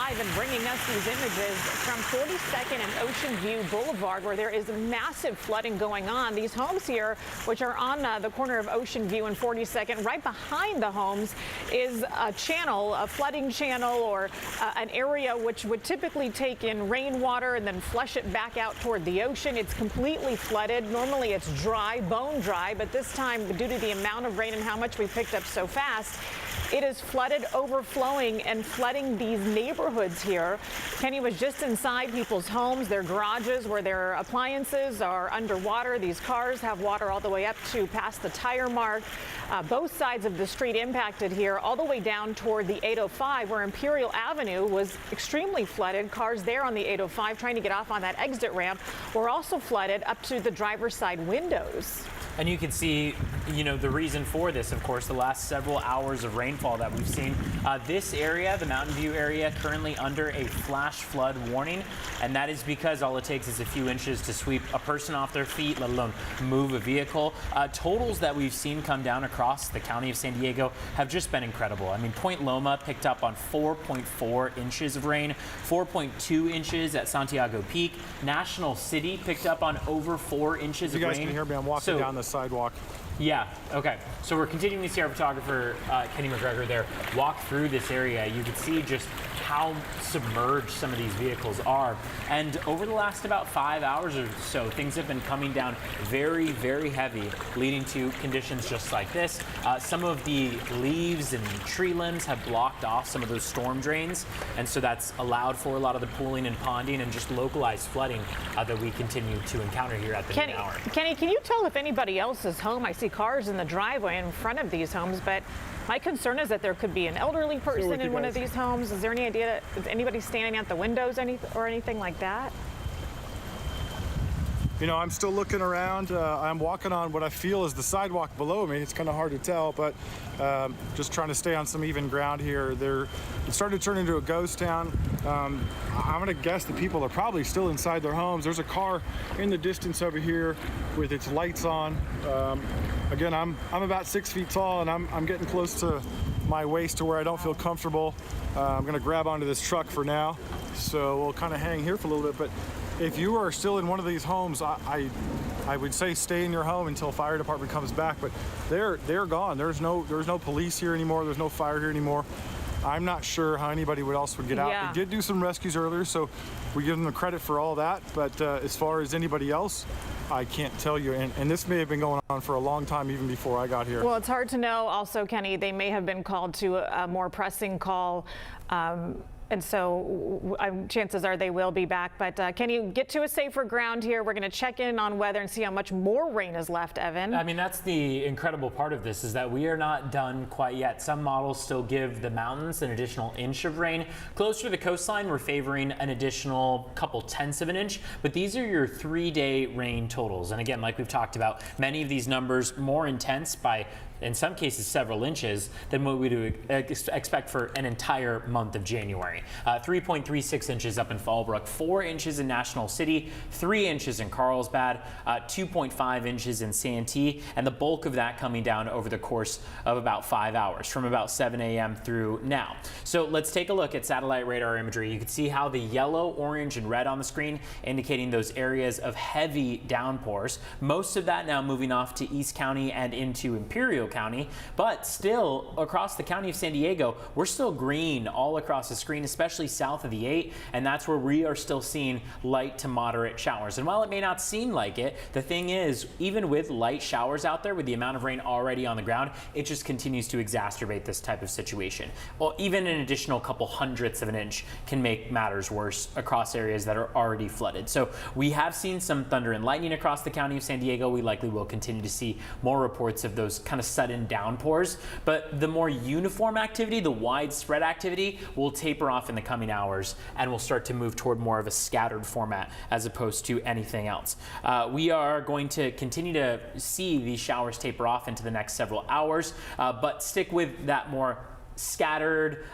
live and bringing us these images from 42nd and Ocean View Boulevard, where there is massive flooding going on. These homes here, which are on the corner of Ocean View and 42nd, right behind the homes is a channel, a flooding channel, or an area which would typically take in rainwater and then flush it back out toward the ocean. It's completely flooded. Normally it's dry, bone dry, but this time, due to the amount of rain and how much we picked up so fast, it is flooded, overflowing and flooding these neighborhoods here. Kenny was just inside people's homes, their garages where their appliances are underwater. These cars have water all the way up to past the tire mark. Both sides of the street impacted here, all the way down toward the 805, where Imperial Avenue was extremely flooded. Cars there on the 805 trying to get off on that exit ramp were also flooded up to the driver's side windows. And you can see, the reason for this, of course, the last several hours of rainfall that we've seen. This area, the Mountain View area, currently under a flash flood warning. And that is because all it takes is a few inches to sweep a person off their feet, let alone move a vehicle. Totals that we've seen come down across the county of San Diego have just been incredible. I mean, Point Loma picked up on 4.4 inches of rain, 4.2 inches at Santiago Peak. National City picked up on over 4 inches of rain. You guys can hear me, I'm walking down the sidewalk. Yeah, okay. So we're continuing to see our photographer, Kenny McGregor, there walk through this area. You can see just how submerged some of these vehicles are. And over the last about 5 hours or so, things have been coming down very, very heavy, leading to conditions just like this. Some of the leaves and tree limbs have blocked off some of those storm drains. And so that's allowed for a lot of the pooling and ponding and just localized flooding that we continue to encounter here at the noon hour. Kenny, can you tell if anybody else is home? I see cars in the driveway in front of these homes, but my concern is that there could be an elderly person in one of these homes. Is there any idea, is anybody standing at the windows or anything like that? I'm still looking around. I'm walking on what I feel is the sidewalk below me. It's kind of hard to tell, but just trying to stay on some even ground here. It started to turn into a ghost town. I'm going to guess the people are probably still inside their homes. There's a car in the distance over here with its lights on. Again, I'm about 6 feet tall, and I'm getting close to my waist to where I don't feel comfortable. I'm going to grab onto this truck for now, so we'll kind of hang here for a little bit. But if you are still in one of these homes, I would say stay in your home until fire department comes back. But they're gone. There's no police here anymore. There's no fire here anymore. I'm not sure how anybody else would get out. Yeah. They did do some rescues earlier, so we give them the credit for all that. But as far as anybody else, I can't tell you. And this may have been going on for a long time, even before I got here. Well, it's hard to know. Also, Kenny, they may have been called to a more pressing call. And so chances are they will be back. But can you get to a safer ground here? We're going to check in on weather and see how much more rain is left, Evan. I mean, that's the incredible part of this, is that we are not done quite yet. Some models still give the mountains an additional inch of rain. Closer to the coastline, we're favoring an additional couple tenths of an inch. But these are your 3-day rain totals. And again, like we've talked about, many of these numbers more intense by, in some cases, several inches than what we would expect for an entire month of January. 3.36 inches up in Fallbrook, 4 inches in National City, 3 inches in Carlsbad, 2.5 inches in Santee, and the bulk of that coming down over the course of about 5 hours, from about 7 a.m. through now. So let's take a look at satellite radar imagery. You can see how the yellow, orange, and red on the screen indicating those areas of heavy downpours. Most of that now moving off to East County and into Imperial County, but still across the county of San Diego, we're still green all across the screen, especially south of the 8, and that's where we are still seeing light to moderate showers. And while it may not seem like it, the thing is, even with light showers out there, with the amount of rain already on the ground, it just continues to exacerbate this type of situation. Well, even an additional couple hundredths of an inch can make matters worse across areas that are already flooded. So we have seen some thunder and lightning across the county of San Diego. We likely will continue to see more reports of those kind of sudden downpours, but the more uniform activity, the widespread activity, will taper off in the coming hours, and we'll start to move toward more of a scattered format as opposed to anything else. We are going to continue to see these showers taper off into the next several hours, but stick with that more scattered,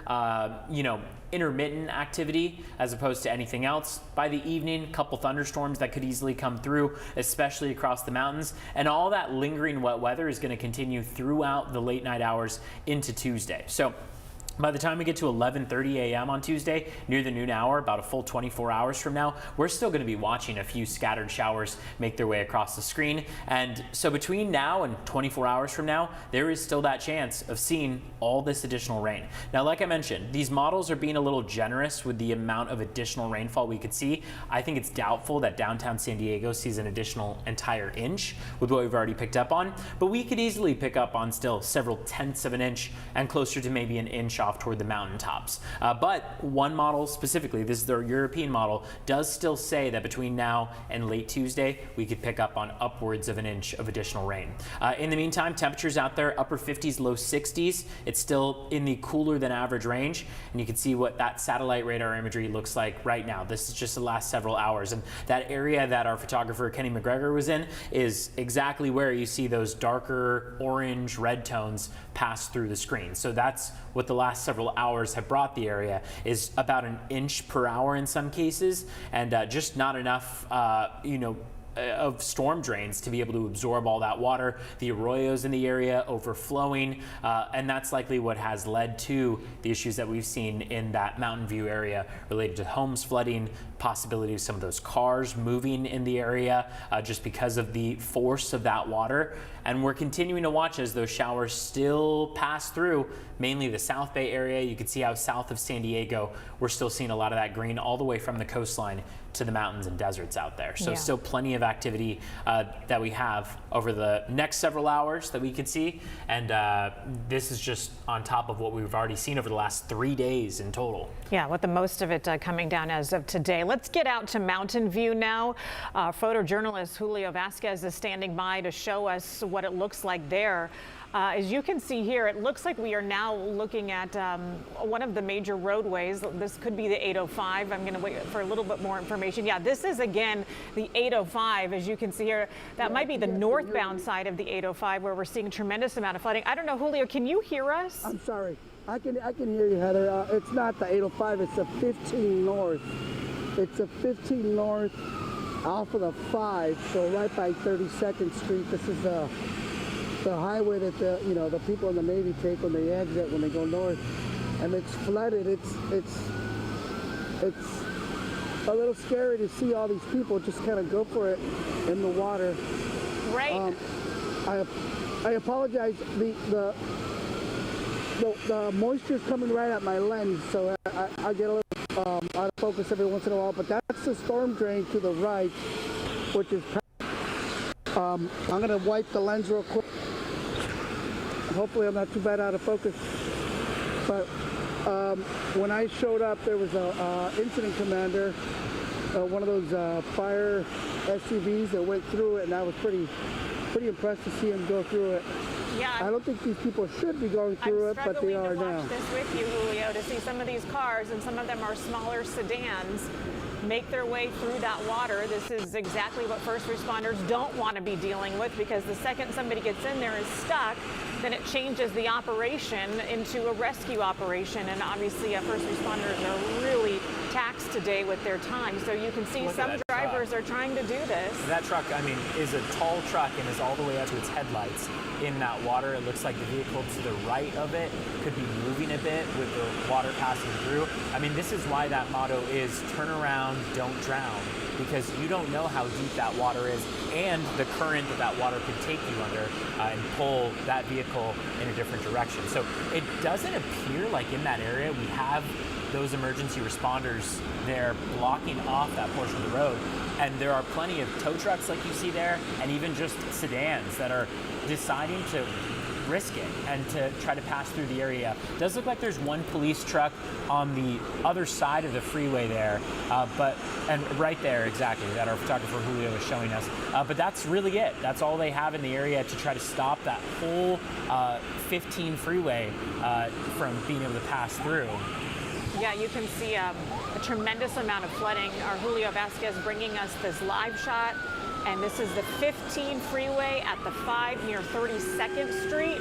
intermittent activity as opposed to anything else. By the evening, a couple thunderstorms that could easily come through, especially across the mountains. And all that lingering wet weather is going to continue throughout the late night hours into Tuesday. So By the time we get to 11:30 a.m. on Tuesday, near the noon hour, about a full 24 hours from now, we're still going to be watching a few scattered showers make their way across the screen. And so between now and 24 hours from now, there is still that chance of seeing all this additional rain. Now, like I mentioned, these models are being a little generous with the amount of additional rainfall we could see. I think it's doubtful that downtown San Diego sees an additional entire inch with what we've already picked up on, but we could easily pick up on still several tenths of an inch and closer to maybe an inch off toward the mountaintops. But one model specifically, this is their European model, does still say that between now and late Tuesday, we could pick up on upwards of an inch of additional rain. In the meantime, temperatures out there, upper 50s, low 60s. It's still in the cooler than average range. And you can see what that satellite radar imagery looks like right now. This is just the last several hours. And that area that our photographer Kenny McGregor was in is exactly where you see those darker orange, red tones pass through the screen. So that's what the last several hours have brought the area, is about an inch per hour in some cases, and just not enough, of storm drains to be able to absorb all that water, the arroyos in the area overflowing, and that's likely what has led to the issues that we've seen in that Mountain View area related to homes flooding, possibility of some of those cars moving in the area just because of the force of that water. And we're continuing to watch as those showers still pass through mainly the South Bay area. You can see how south of San Diego, we're still seeing a lot of that green all the way from the coastline to the mountains and deserts out there. So still plenty of activity that we have over the next several hours that we can see. And this is just on top of what we've already seen over the last 3 days in total. Yeah, with the most of it coming down as of today. Let's get out to Mountain View now. Photojournalist Julio Vasquez is standing by to show us what it looks like there. As you can see here, it looks like we are now looking at one of the major roadways. This could be the 805. I'm going to wait for a little bit more information. Yeah, this is again the 805. As you can see here, that might be the northbound side of the 805 where we're seeing a tremendous amount of flooding. I don't know, Julio, can you hear us? I'm sorry. I can hear you, Heather. It's not the 805. It's the 15 north. It's a 15 north off of the 5, so right by 32nd Street. This is the highway that the people in the Navy take when they exit, when they go north, and it's flooded. It's a little scary to see all these people just kind of go for it in the water. Right. I apologize. The moisture's coming right at my lens, so I get a little out of focus every once in a while. But that's the storm drain to the right, which is. I'm gonna wipe the lens real quick. Hopefully I'm not too bad out of focus. But when I showed up, there was a incident commander, one of those fire SUVs that went through it, and I was pretty impressed to see him go through it. Yeah, I don't think these people should be going through it, but they are now. I'm struggling to watch this with you, Julio, to see some of these cars, and some of them are smaller sedans, make their way through that water. This is exactly what first responders don't want to be dealing with, because the second somebody gets in there is stuck, then it changes the operation into a rescue operation. And obviously first responders are really taxed today with their time. So you can see some drivers are trying to do this. That truck, I mean, is a tall truck and is all the way up to its headlights in that water. It looks like the vehicle to the right of it could be moving a bit with the water passing through. I mean, this is why that motto is turn around, don't drown, because you don't know how deep that water is and the current that water could take you under and pull that vehicle in a different direction. So it doesn't appear like in that area we have those emergency responders there blocking off that portion of the road. And there are plenty of tow trucks like you see there, and even just sedans that are deciding to risk it and to try to pass through the area. It does look like there's one police truck on the other side of the freeway there, and right there exactly that our photographer Julio is showing us. But that's really it. That's all they have in the area to try to stop that whole 15 freeway from being able to pass through. Yeah, you can see a tremendous amount of flooding. Our Julio Vasquez bringing us this live shot. And this is the 15 freeway at the 5 near 32nd Street.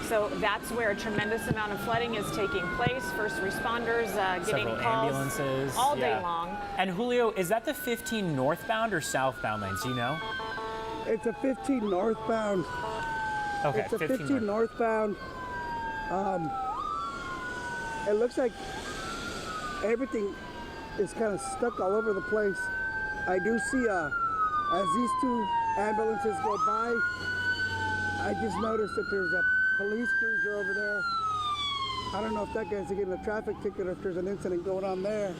So that's where a tremendous amount of flooding is taking place. First responders getting several calls ambulances all day long. And Julio, is that the 15 northbound or southbound lanes? Do you know? It's a 15 northbound. Okay, it's a 15 northbound. it looks like everything is kind of stuck all over the place. I do see as these two ambulances go by, I just noticed that there's a police cruiser over there. I don't know if that guy's getting a traffic ticket or if there's an incident going on there.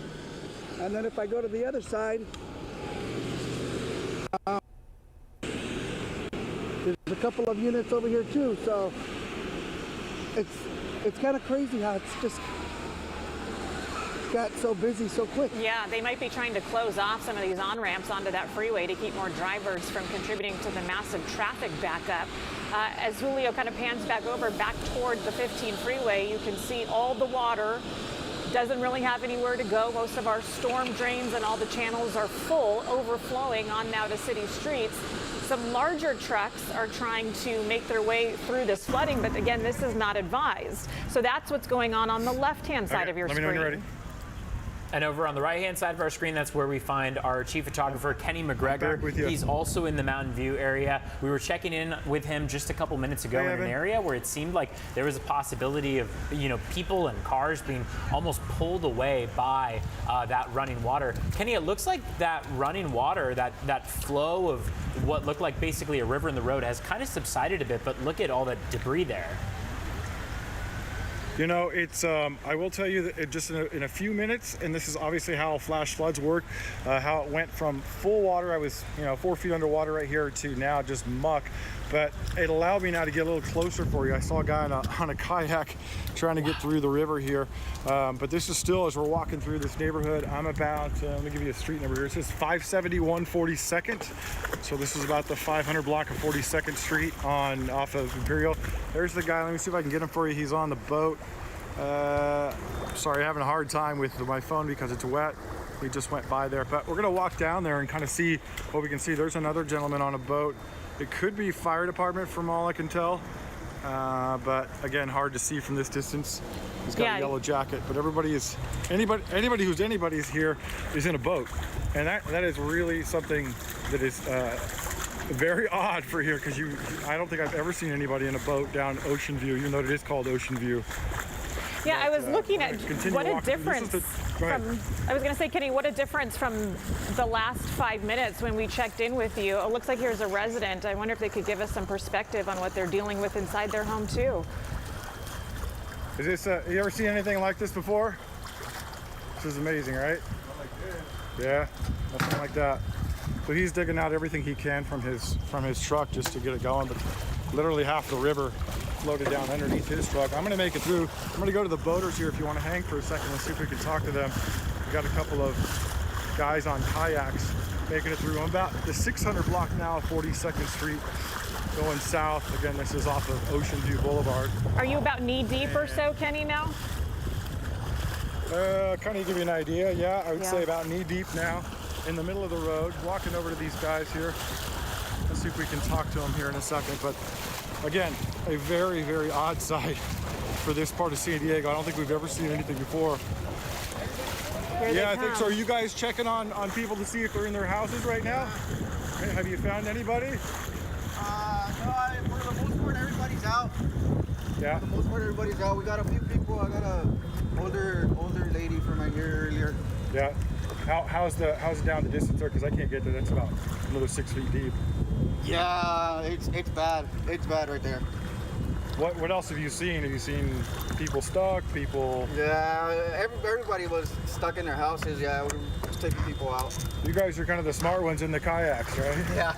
And then if I go to the other side, there's a couple of units over here too. So it's kind of crazy how it's just got so busy so quick. Yeah, they might be trying to close off some of these on-ramps onto that freeway to keep more drivers from contributing to the massive traffic backup. As Julio kind of pans back toward the 15 freeway, you can see all the water doesn't really have anywhere to go. Most of our storm drains and all the channels are full, overflowing on now to city streets. Some larger trucks are trying to make their way through this flooding, but again, this is not advised. So that's what's going on the left-hand side of your screen. Let me know when you're ready. And over on the right-hand side of our screen, that's where we find our chief photographer, Kenny McGregor. Back with you. He's also in the Mountain View area. We were checking in with him just a couple minutes ago in an area where it seemed like there was a possibility of, people and cars being almost pulled away by that running water. Kenny, it looks like that running water, that flow of what looked like basically a river in the road has kind of subsided a bit, but look at all the debris there. It's, I will tell you that just in a few minutes, and this is obviously how flash floods work, how it went from full water, I was, 4 feet underwater right here, to now just muck. But it allowed me now to get a little closer for you. I saw a guy on a kayak trying to get through the river here. But this is still, as we're walking through this neighborhood, I'm about, let me give you a street number here. It says 571 42nd. So this is about the 500 block of 42nd Street off of Imperial. There's the guy. Let me see if I can get him for you. He's on the boat. Sorry, having a hard time with my phone because it's wet. We just went by there. But we're going to walk down there and kind of see what we can see. There's another gentleman on a boat. It could be fire department from all I can tell, but again, hard to see from this distance. He's got a yellow jacket, but anybody who's anybody's here is in a boat, and that is really something that is very odd for here, because I don't think I've ever seen anybody in a boat down Ocean View, even though it is called Ocean View. Yeah, I was looking at what a difference I was going to say, Kenny, what a difference from the last 5 minutes when we checked in with you. It looks like here's a resident. I wonder if they could give us some perspective on what they're dealing with inside their home, too. Is this, you ever seen anything like this before? This is amazing, right? Not like this. Yeah, nothing like that. So he's digging out everything he can from his truck just to get it going, but literally half the river floated down underneath his truck. I'm going to make it through. I'm going to go to the boaters here if you want to hang for a second. Let's see if we can talk to them. We got a couple of guys on kayaks making it through. I'm about the 600 block now of 42nd Street going south. Again, this is off of Ocean View Boulevard. Are you about knee deep or so, Kenny, now? Kind of give you an idea. Yeah, I would say about knee deep now in the middle of the road. Walking over to these guys here. Let's see if we can talk to them here in a second. But again, a very, very odd sight for this part of San Diego. I don't think we've ever seen anything before. Yeah, I think so. Are you guys checking on people to see if they're in their houses right now? Have you found anybody? No, for the most part, everybody's out. Yeah. For the most part, everybody's out. We got a few people. I got a older lady from right here earlier. Yeah. How's it down the distance there? Because I can't get there. That's about another 6 feet deep. Yeah, it's bad. It's bad right there. What else have you seen? Have you seen people stuck? People? Yeah, everybody was stuck in their houses. Yeah, we're just taking people out. You guys are kind of the smart ones in the kayaks, right? Yeah.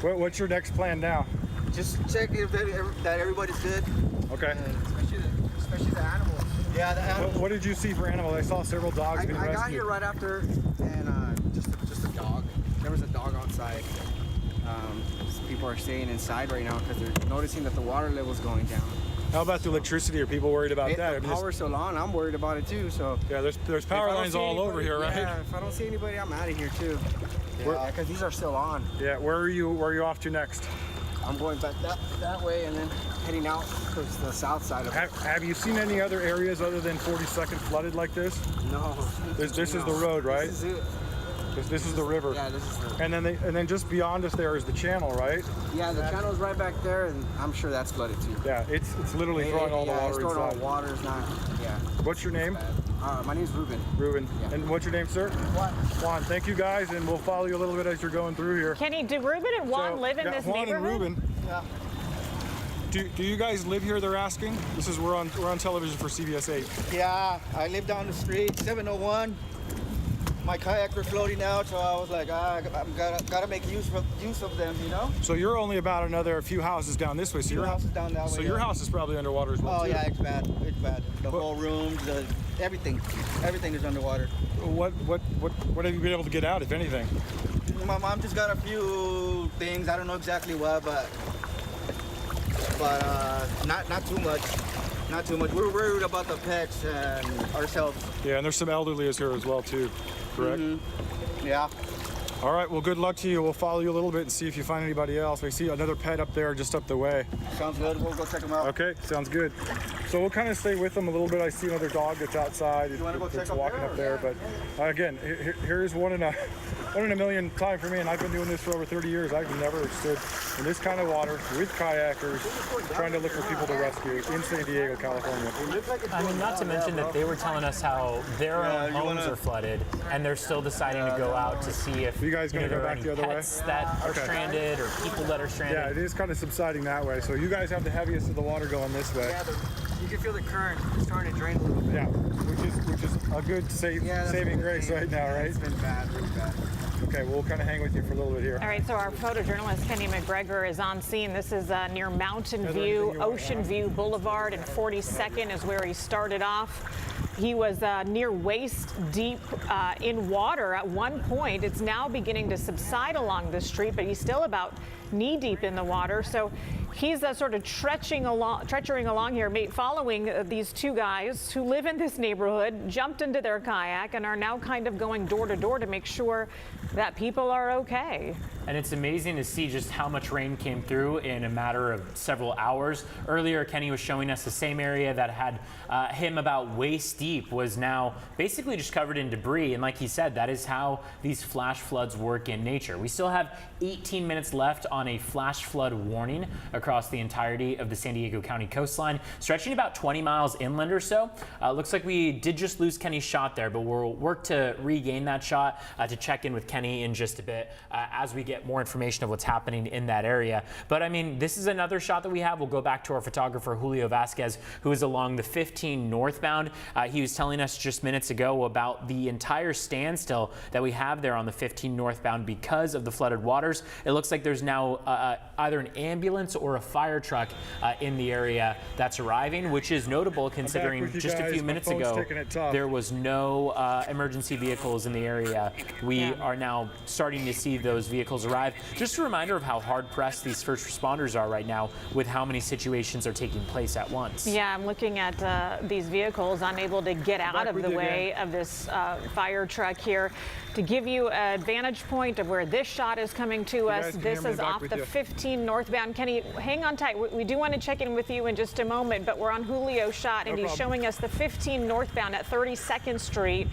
What's your next plan now? Just check if that everybody's good. Okay. Especially the animals. Yeah, the animals. What did you see for animals? I saw several dogs being rescued. I got here right after, and just a dog. There was a dog outside. People are staying inside right now because they're noticing that the water level's going down. How about the electricity? Are people worried about that? The power's still on. I'm worried about it too. So yeah, there's power lines all over here, right? Yeah, if I don't see anybody, I'm out of here too. Yeah, because these are still on. Yeah, where are you off to next? I'm going back that way and then heading out towards the south side of it. Have you seen any other areas other than 42nd flooded like this? No. This is the road, right? This is it. This is the river. Yeah, this is the. And then just beyond us there is the channel, right? Yeah, the channel's right back there, and I'm sure that's flooded too. Yeah, it's literally throwing all the yeah, water it's throwing all inside. the water. It's not. Yeah. What's your name? My name's Ruben. Ruben. Yeah. And what's your name, sir? Juan. Thank you guys, and we'll follow you a little bit as you're going through here. Kenny, do Ruben and Juan live in this Juan neighborhood? and Ruben. Yeah. Do you guys live here? They're asking. We're on television for CBS 8. Yeah, I live down the street, 701. My kayak were floating out, so I was like, I'm gotta make use of them, you know. So you're only about another few houses down this way. So Few houses down that way, So your yeah. house is probably underwater as well. Oh too. yeah, it's bad. It's bad. The whole rooms, everything is underwater. What have you been able to get out, if anything? My mom just got a few things. I don't know exactly what, but not too much. Not too much. We're worried about the pets and ourselves. Yeah, and there's some elderly here as well too, correct? Yeah. All right, well, good luck to you. We'll follow you a little bit and see if you find anybody else. We see another pet up there just up the way. Sounds good. We'll go check them out. Okay, sounds good. So we'll kind of stay with them a little bit. I see another dog that's outside. You wanna go It's check up walking there, up there. or- But again, here's one in a million time for me, and I've been doing this for over 30 years. I've never stood in this kind of water with kayakers trying to look for people to rescue in San Diego, California. I mean, not to mention that they were telling us how their own homes are flooded, and they're still deciding to go out to see if You guys gonna there go are back any the other way? pets that are Okay. stranded or people that are stranded. Yeah, it is kind of subsiding that way. So you guys have the heaviest of the water going this way. Yeah, you can feel the current starting to drain a little bit. Yeah, which is a good saving grace right now, right? It's been bad, really bad. Okay, we'll kind of hang with you for a little bit here. All right, so our photojournalist Kenny McGregor is on scene. This is near Mountain Is there View, anything you want to Ocean add? View Boulevard, and 42nd is where he started off. He was near waist deep in water at one point. It's now beginning to subside along the street, but he's still about knee deep in the water. So he's sort of treachery along here, following these two guys who live in this neighborhood, jumped into their kayak, and are now kind of going door to door to make sure that people are okay. And it's amazing to see just how much rain came through in a matter of several hours. Earlier, Kenny was showing us the same area that had him about waist deep was now basically just covered in debris. And like he said, that is how these flash floods work in nature. We still have 18 minutes left on a flash flood warning across the entirety of the San Diego County coastline, stretching about 20 miles inland or so. Looks like we did just lose Kenny's shot there, but we'll work to regain that shot to check in with Kenny in just a bit as we get more information of what's happening in that area. But I mean, this is another shot that we have. We'll go back to our photographer, Julio Vasquez, who is along the 15 northbound. He was telling us just minutes ago about the entire standstill that we have there on the 15 northbound because of the flooded waters. It looks like there's now either an ambulance or a fire truck in the area that's arriving, which is notable considering just a few minutes ago there was no emergency vehicles in the area. We are now starting to see those vehicles arrive. Just a reminder of how hard pressed these first responders are right now with how many situations are taking place at once. Yeah, I'm looking at these vehicles unable to get out of the way of this fire truck here. To give you an vantage point of where this shot is coming to us, this is off the 15 northbound. Kenny, hang on tight. We do want to check in with you in just a moment, but we're on Julio's shot, and he's showing us the 15 northbound at 32nd Street,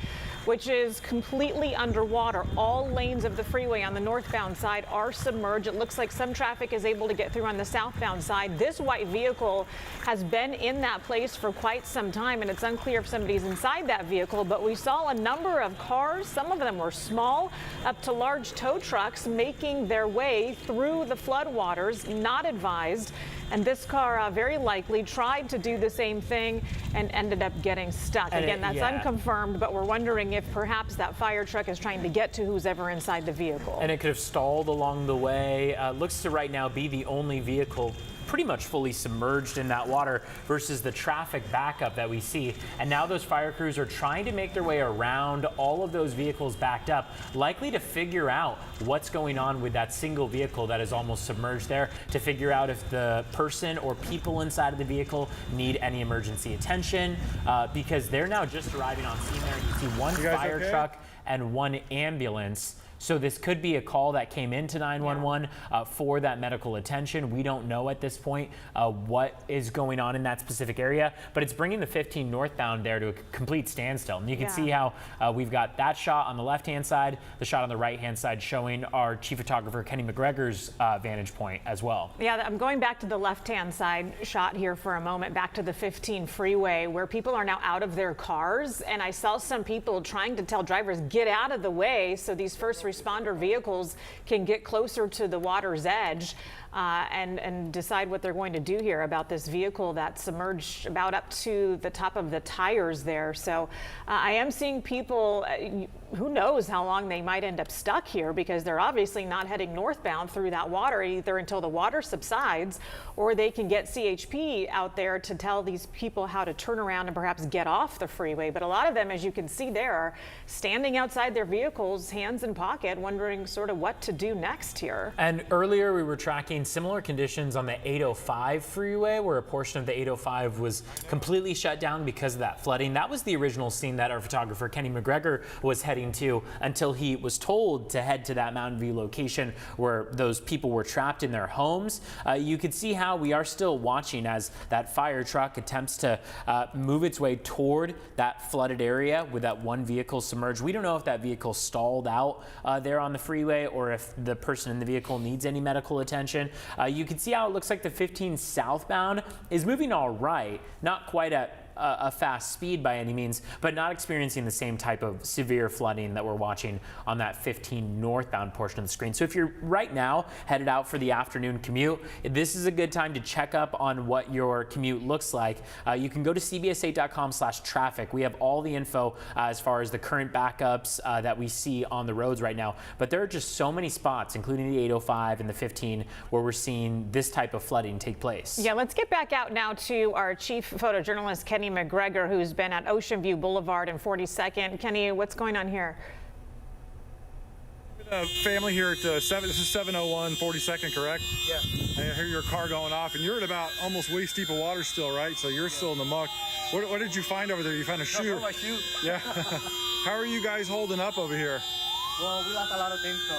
which is completely underwater. All lanes of the freeway on the northbound side are submerged. It looks like some traffic is able to get through on the southbound side. This white vehicle has been in that place for quite some time, and it's unclear if somebody's inside that vehicle, but we saw a number of cars, some of them were small, up to large tow trucks making their way through the floodwaters, not advised. And this car very likely tried to do the same thing and ended up getting stuck. And again, that's unconfirmed, but we're wondering if perhaps that fire truck is trying to get to who's ever inside the vehicle. And it could have stalled along the way. Looks to right now be the only vehicle pretty much fully submerged in that water versus the traffic backup that we see. And now those fire crews are trying to make their way around all of those vehicles backed up, likely to figure out what's going on with that single vehicle that is almost submerged there, to figure out if the person or people inside of the vehicle need any emergency attention, because they're now just arriving on scene there. You see one fire truck and 1 ambulance. So this could be a call that came into 911 for that medical attention. We don't know at this point what is going on in that specific area, but it's bringing the 15 northbound there to a complete standstill. And you can see how we've got that shot on the left-hand side, the shot on the right-hand side showing our chief photographer Kenny McGregor's vantage point as well. Yeah, I'm going back to the left-hand side shot here for a moment, back to the 15 freeway where people are now out of their cars. And I saw some people trying to tell drivers, get out of the way so these first responder vehicles can get closer to the water's edge and decide what they're going to do here about this vehicle that submerged about up to the top of the tires there. So I am seeing people, who knows how long they might end up stuck here, because they're obviously not heading northbound through that water either until the water subsides, or they can get CHP out there to tell these people how to turn around and perhaps get off the freeway. But a lot of them, as you can see there, are standing outside their vehicles, hands in pocket, wondering sort of what to do next here. And earlier we were tracking similar conditions on the 805 freeway, where a portion of the 805 was completely shut down because of that flooding. That was the original scene that our photographer Kenny McGregor was heading to until he was told to head to that Mountain View location where those people were trapped in their homes. You could see how we are still watching as that fire truck attempts to move its way toward that flooded area with that one vehicle submerged. We don't know if that vehicle stalled out there on the freeway or if the person in the vehicle needs any medical attention. You can see how it looks like the 15 southbound is moving all right, not quite at a fast speed by any means, but not experiencing the same type of severe flooding that we're watching on that 15 northbound portion of the screen. So if you're right now headed out for the afternoon commute, this is a good time to check up on what your commute looks like. You can go to cbs8.com/traffic. We have all the info as far as the current backups that we see on the roads right now, but there are just so many spots, including the 805 and the 15, where we're seeing this type of flooding take place. Yeah, let's get back out now to our chief photojournalist, Kenny McGregor, who's been at Ocean View Boulevard and 42nd. Kenny, what's going on here? Family here at this is 701 42nd, correct? Yeah. I hear your car going off, and you're at about almost waist deep of water still, right? So you're still in the muck. What did you find over there? You found a shoe? My shoe. Yeah. How are you guys holding up over here? Well, we lost a lot of things, so.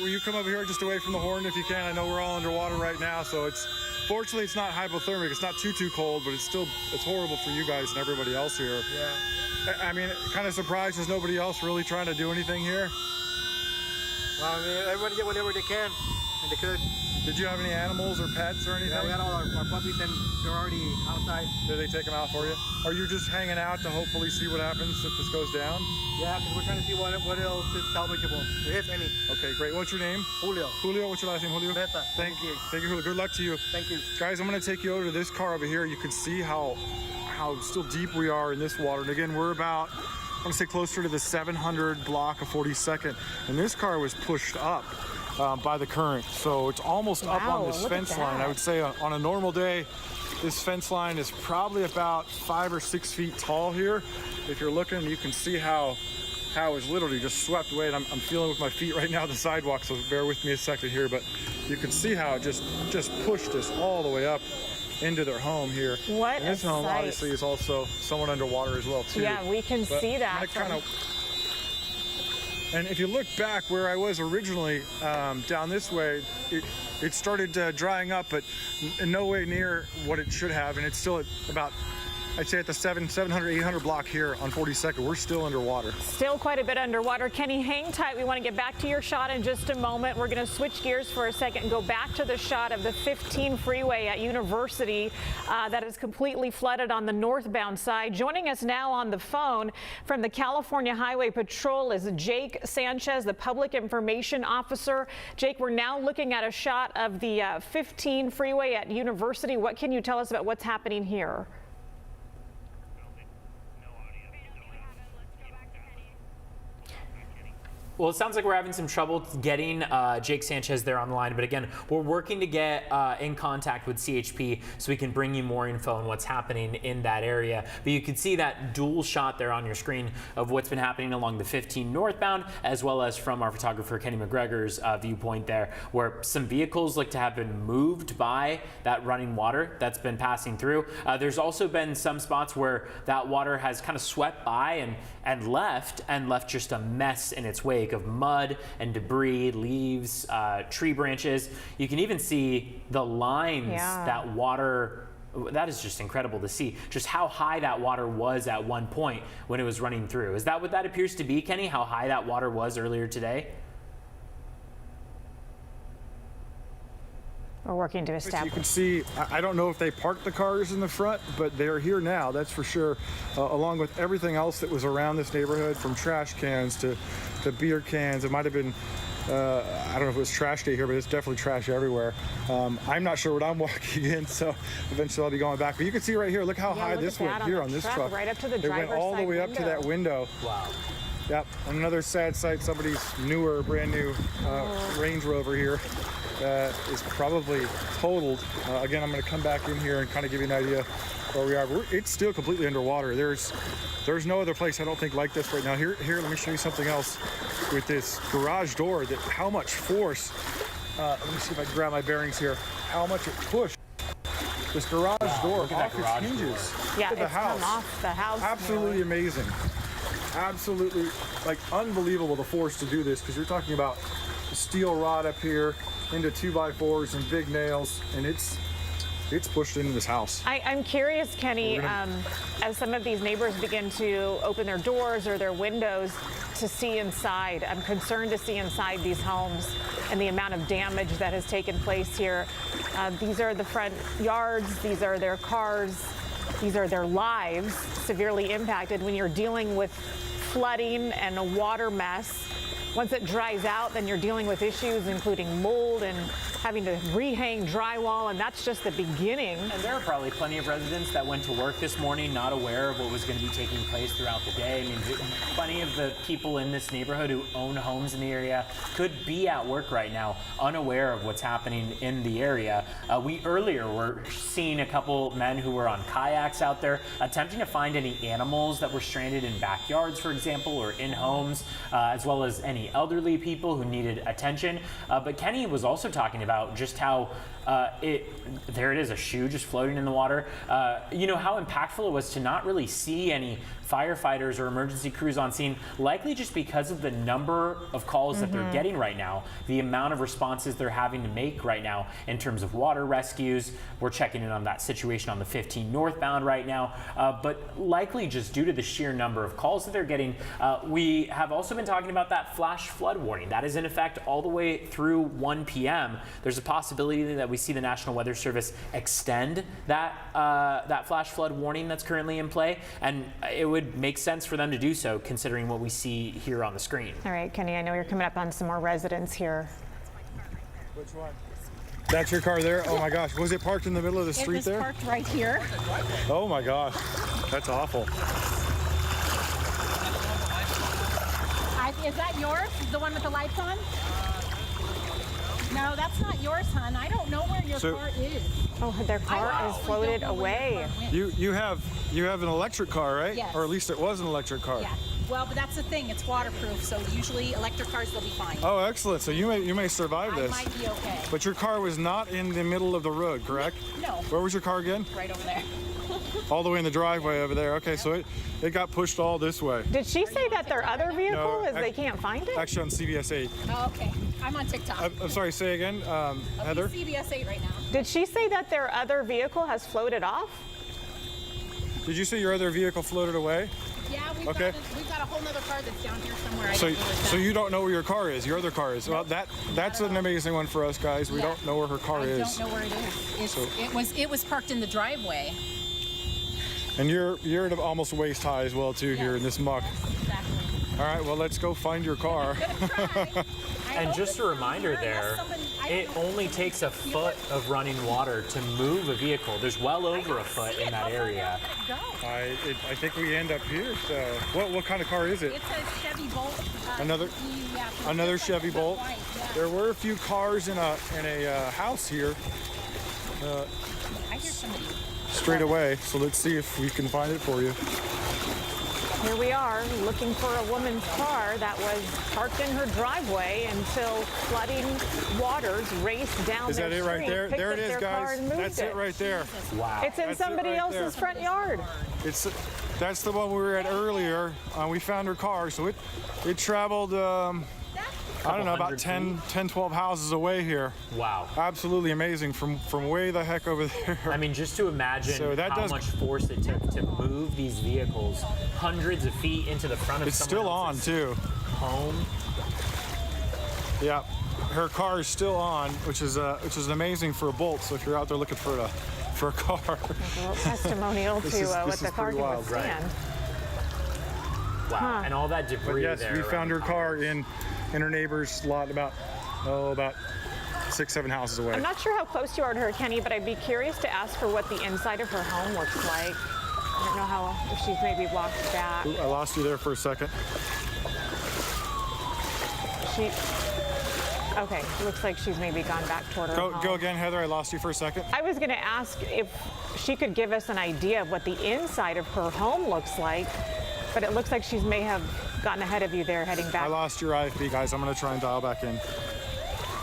Will you come over here just away from the horn if you can? I know we're all underwater right now, so fortunately it's not hypothermic. It's not too cold, but it's horrible for you guys and everybody else here. Yeah. I mean, kind of surprised there's nobody else really trying to do anything here. Well, I mean, everybody did whatever they can, and they could. Did you have any animals or pets or anything? Yeah, we had all our puppies, and they're already outside. Did they take them out for you? Are you just hanging out to hopefully see what happens if this goes down? Yeah, because we're trying to see what else is salvageable, if any. Okay, great. What's your name? Julio. Julio, what's your last name, Julio? Meta. Thank you. Thank you, Julio. Good luck to you. Thank you. Guys, I'm going to take you over to this car over here. You can see how still deep we are in this water. And again, we're about, I want to say closer to the 700 block of 42nd. And this car was pushed up by the current. So it's almost up on this fence line. I would say on a normal day, this fence line is probably about 5 or 6 feet tall here. If you're looking, you can see how it's literally just swept away. And I'm feeling with my feet right now the sidewalk, so bear with me a second here. But you can see how it just pushed us all the way up into their home here. What and this a home sight. obviously is also somewhat underwater as well too. Yeah, we can see that. And if you look back where I was originally down this way, it started drying up, but in no way near what it should have. And it's still at about, I'd say at the 700, 800 block here on 42nd, we're still underwater. Still quite a bit underwater. Kenny, hang tight. We want to get back to your shot in just a moment. We're going to switch gears for a second and go back to the shot of the 15 freeway at University that is completely flooded on the northbound side. Joining us now on the phone from the California Highway Patrol is Jake Sanchez, the public information officer. Jake, we're now looking at a shot of the 15 freeway at University. What can you tell us about what's happening here? Well, it sounds like we're having some trouble getting Jake Sanchez there on the line. But again, we're working to get in contact with CHP so we can bring you more info on what's happening in that area. But you can see that dual shot there on your screen of what's been happening along the 15 northbound, as well as from our photographer Kenny McGregor's viewpoint there, where some vehicles look to have been moved by that running water that's been passing through. There's also been some spots where that water has kind of swept by and left just a mess in its wake of mud and debris, leaves, tree branches. You can even see the lines that water, that is just incredible to see just how high that water was at one point when it was running through. Is that what that appears to be, Kenny, how high that water was earlier today? We're working to You establish. can see, I don't know if they parked the cars in the front, but they're here now, that's for sure, along with everything else that was around this neighborhood, from trash cans to beer cans. It might have been, I don't know if it was trash day here, but it's definitely trash everywhere. I'm not sure what I'm walking in, so eventually I'll be going back. But you can see right here, look how high look this at that went on here the on this truck, truck. right up to the It went driver's all the side way up to that window. Wow. Yep, another sad sight, somebody's newer, brand new Range Rover here is probably totaled. Again, I'm going to come back in here and kind of give you an idea where we are. It's still completely underwater. There's no other place I don't think like this right now. Here, let me show you something else with this garage door. That how much force. Let me see if I can grab my bearings here. How much it pushed this garage door off its hinges. Yeah, to the it's house. come off the house. Absolutely amazing. Absolutely, like, unbelievable, the force to do this, because you're talking about steel rod up here into 2x4s and big nails, and it's pushed into this house. I'm curious, Kenny, as some of these neighbors begin to open their doors or their windows to see inside. I'm concerned to see inside these homes and the amount of damage that has taken place here. These are the front yards. These are their cars. These are their lives severely impacted when you're dealing with flooding and a water mess. Once it dries out, then you're dealing with issues including mold and having to rehang drywall, and that's just the beginning. And there are probably plenty of residents that went to work this morning not aware of what was going to be taking place throughout the day. I mean, plenty of the people in this neighborhood who own homes in the area could be at work right now unaware of what's happening in the area. We earlier were seeing a couple men who were on kayaks out there attempting to find any animals that were stranded in backyards, for example, or in homes, as well as any elderly people who needed attention. But Kenny was also talking about just how there it is, a shoe just floating in the water. You know, how impactful it was to not really see any firefighters or emergency crews on scene, likely just because of the number of calls that they're getting right now, the amount of responses they're having to make right now in terms of water rescues. We're checking in on that situation on the 15 northbound right now, but likely just due to the sheer number of calls that they're getting. We have also been talking about that flash flood warning that is in effect all the way through 1 p.m. There's a possibility that we see the National Weather Service extend that that flash flood warning that's currently in play, and it would make sense for them to do so considering what we see here on the screen. All right, Kenny, I know you're coming up on some more residents here. Which one? That's your car there? Oh my gosh, was it parked in the middle of the street there? It was parked right here. Oh my gosh, that's awful. Is that yours? The one with the lights on? No, that's not yours, hon. I don't know where your car is. Oh, their car is floated away. You have an electric car, right? Yes. Or at least it was an electric car. Yeah. Well, but that's the thing. It's waterproof, so usually electric cars will be fine. Oh, excellent. So you may survive this. I might be okay. But your car was not in the middle of the road, correct? No. Where was your car again? Right over there. All the way in the driveway over there. Okay, so it got pushed all this way. Did she say that their other vehicle No, is they can't find it? Actually on CBS 8. Oh, okay. I'm on TikTok. I'm sorry, say again, Heather? CBS 8 right now. Did she say that their other vehicle has floated off? Did you say your other vehicle floated away? Yeah, we've got a whole other car that's down here somewhere. I don't know where it's So at. you don't know where your car is, your other car is. Well, that's an amazing one for us guys. We don't know where her car is. I don't know where it is. It was parked in the driveway. And you're at almost waist high as well too here in this muck. Yes, exactly. All right, well, let's go find your car. And just a reminder there, it only takes a foot of running water to move a vehicle. There's well over a foot in that area. I think we end up here. So, what kind of car is it? It's a Chevy Bolt. Another Chevy Bolt. White, yeah. There were a few cars in a house here I hear somebody. straight away. So let's see if we can find it for you. Here we are looking for a woman's car that was parked in her driveway until flooding waters raced down Is their that it right street, there? picked There up it is, their car guys. and moved That's it right there. Wow. It's in That's it somebody right else's there. front yard. That's the one we were at earlier. We found her car, so it traveled. I don't know, about 10, 12 houses away here. Wow. Absolutely amazing from way the heck over there. I mean, just to imagine So that how does- much force it took to move these vehicles hundreds of feet into the front of It's someone still on else's too. home. Yeah, her car is still on, which is amazing for a Bolt. So if you're out there looking for a car, A little testimonial This to is- what this the is car pretty can wild, right. withstand. Wow. And all that but debris yes, there. we around found the her car in her neighbor's lot about 6, 7 houses away. I'm not sure how close you are to her, Kenny, but I'd be curious to ask her what the inside of her home looks like. I don't know if she's maybe walked back. Ooh, I lost you there for a second. Okay, looks like she's maybe gone back toward her home. Go again, Heather. I lost you for a second. I was going to ask if she could give us an idea of what the inside of her home looks like, but it looks like she may have gotten ahead of you there, heading back. I lost your IFB, guys. I'm going to try and dial back in.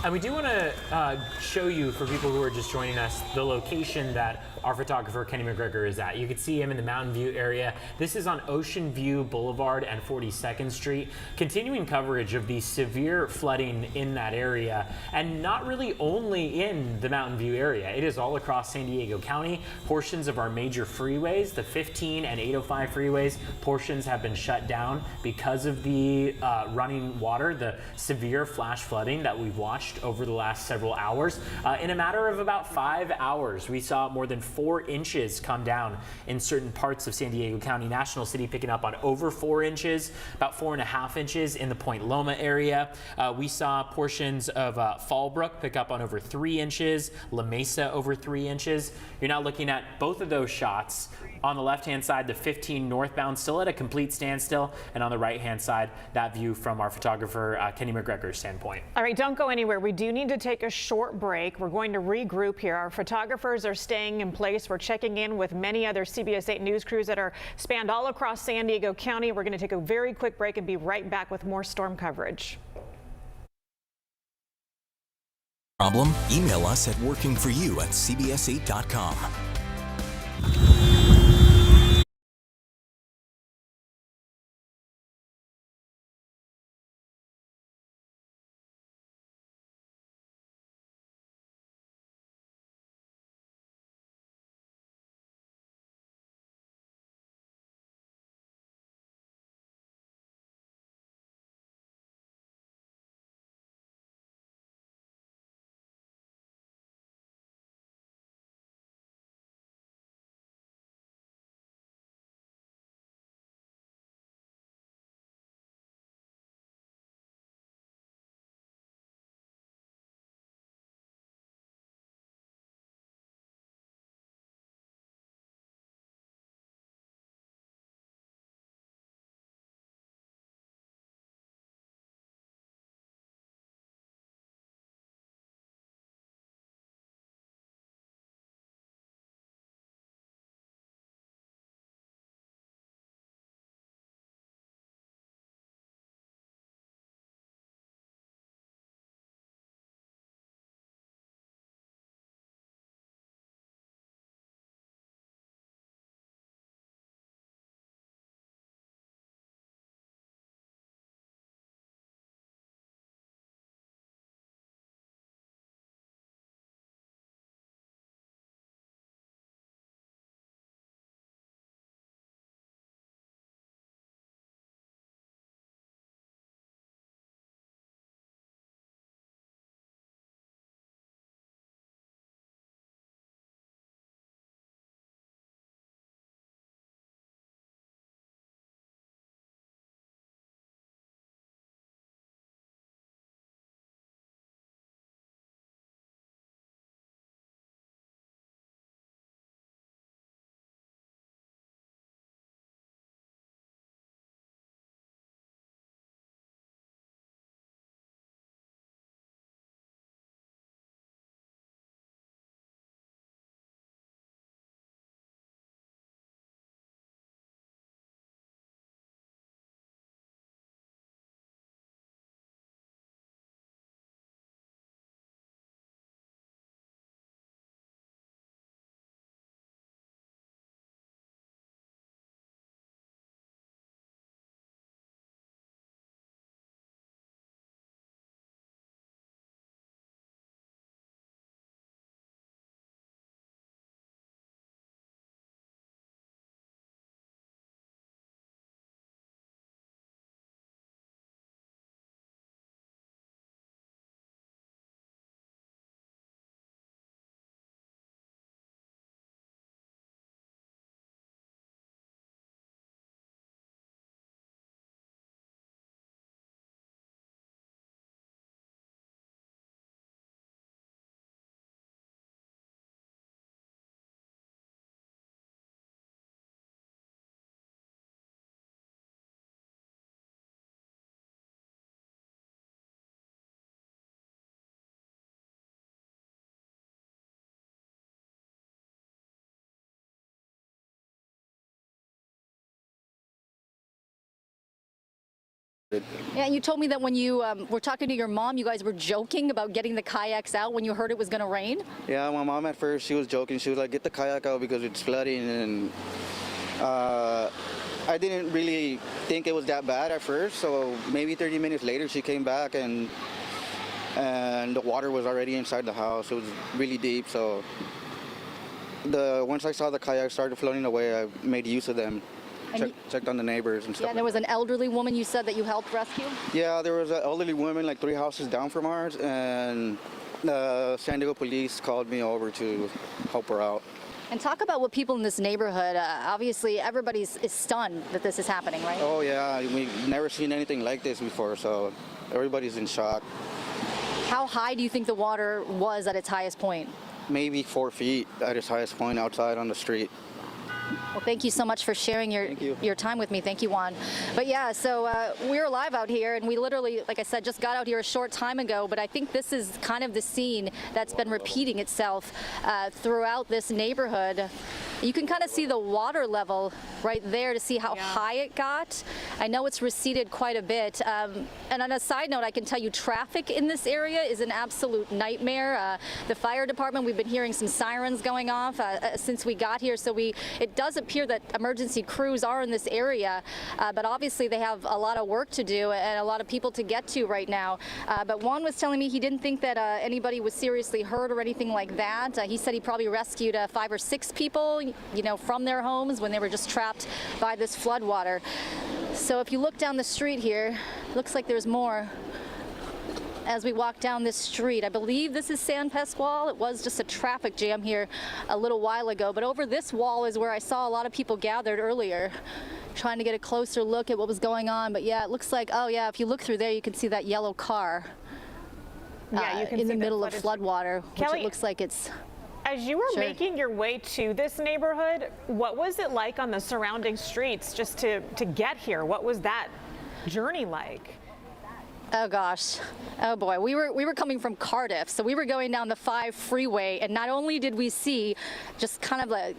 And we do want to show you, for people who are just joining us, the location that our photographer Kenny McGregor is at. You can see him in the Mountain View area. This is on Ocean View Boulevard and 42nd Street. Continuing coverage of the severe flooding in that area, and not really only in the Mountain View area. It is all across San Diego County. Portions of our major freeways, the 15 and 805 freeways, portions have been shut down because of the running water, the severe flash flooding that we've watched over the last several hours. In a matter of about 5 hours, we saw more than 4 inches come down in certain parts of San Diego County. National City picking up on over 4 inches, about 4.5 inches in the Point Loma area. We saw portions of Fallbrook pick up on over 3 inches, La Mesa over 3 inches. You're now looking at both of those shots. On the left-hand side, the 15 northbound still at a complete standstill, and on the right-hand side, that view from our photographer Kenny McGregor's standpoint. All right, don't go anywhere. We do need to take a short break. We're going to regroup here. Our photographers are staying in place. We're checking in with many other CBS 8 news crews that are spanned all across San Diego County. We're going to take a very quick break and be right back with more storm coverage. Problem? Email us at workingforyou@cbs8.com. Yeah, you told me that when you were talking to your mom, you guys were joking about getting the kayaks out when you heard it was going to rain. Yeah, my mom at first, she was joking. She was like, get the kayak out because it's flooding. And I didn't really think it was that bad at first. So maybe 30 minutes later, she came back and the water was already inside the house. It was really deep. So once I saw the kayak started floating away, I made use of them. Checked on the neighbors and stuff. Yeah, there was an elderly woman you said that you helped rescue? Yeah, there was an elderly woman like 3 houses down from ours, and the San Diego police called me over to help her out. And talk about what people in this neighborhood, obviously everybody is stunned that this is happening, right? Oh yeah, we've never seen anything like this before, so everybody's in shock. How high do you think the water was at its highest point? Maybe 4 feet at its highest point outside on the street. Well, thank you so much for sharing your time with me. Thank you, Juan. But yeah, so we're live out here, and we literally, like I said, just got out here a short time ago, but I think this is kind of the scene that's been repeating itself throughout this neighborhood. You can kind of see the water level right there to see how high it got. I know it's receded quite a bit. And on a side note, I can tell you traffic in this area is an absolute nightmare. The fire department, we've been hearing some sirens going off since we got here, so it does appear that emergency crews are in this area, but obviously they have a lot of work to do and a lot of people to get to right now. But Juan was telling me he didn't think that anybody was seriously hurt or anything like that. He said he probably rescued 5 or 6 people, you know, from their homes when they were just trapped by this flood water. So if you look down the street here, looks like there's more. As we walk down this street, I believe this is San Pasqual. It was just a traffic jam here a little while ago, but over this wall is where I saw a lot of people gathered earlier, trying to get a closer look at what was going on. But yeah, it looks like, oh yeah, if you look through there, you can see that yellow car Yeah, you can in see the middle of floodwater, which Kelly, it looks like it's... As you were making your way to this neighborhood, what was it like on the surrounding streets just to get here? What was that journey like? Oh gosh, oh boy, we were coming from Cardiff, so we were going down the 5 freeway, and not only did we see just kind of like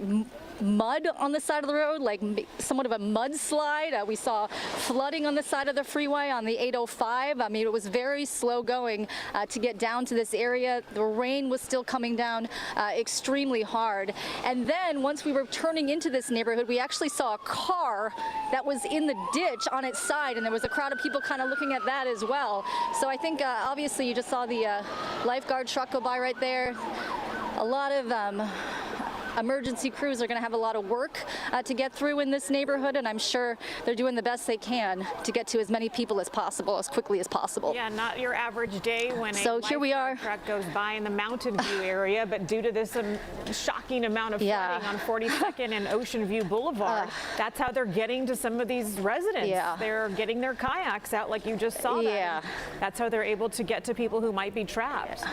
mud on the side of the road, like somewhat of a mudslide. We saw flooding on the side of the freeway on the 805. I mean, it was very slow going to get down to this area. The rain was still coming down extremely hard. And then once we were turning into this neighborhood, we actually saw a car that was in the ditch on its side, and there was a crowd of people kind of looking at that as well. So I think obviously you just saw the lifeguard truck go by right there. A lot of emergency crews are going to have a lot of work to get through in this neighborhood, and I'm sure they're doing the best they can to get to as many people as possible, as quickly as possible. Yeah, not your average day when so here we are. Truck goes by in the Mountain View area, but due to this shocking amount of flooding on 42nd and Ocean View Boulevard, that's how they're getting to some of these residents. Yeah. They're getting their kayaks out like you just saw. Yeah. That's how they're able to get to people who might be trapped. Yeah.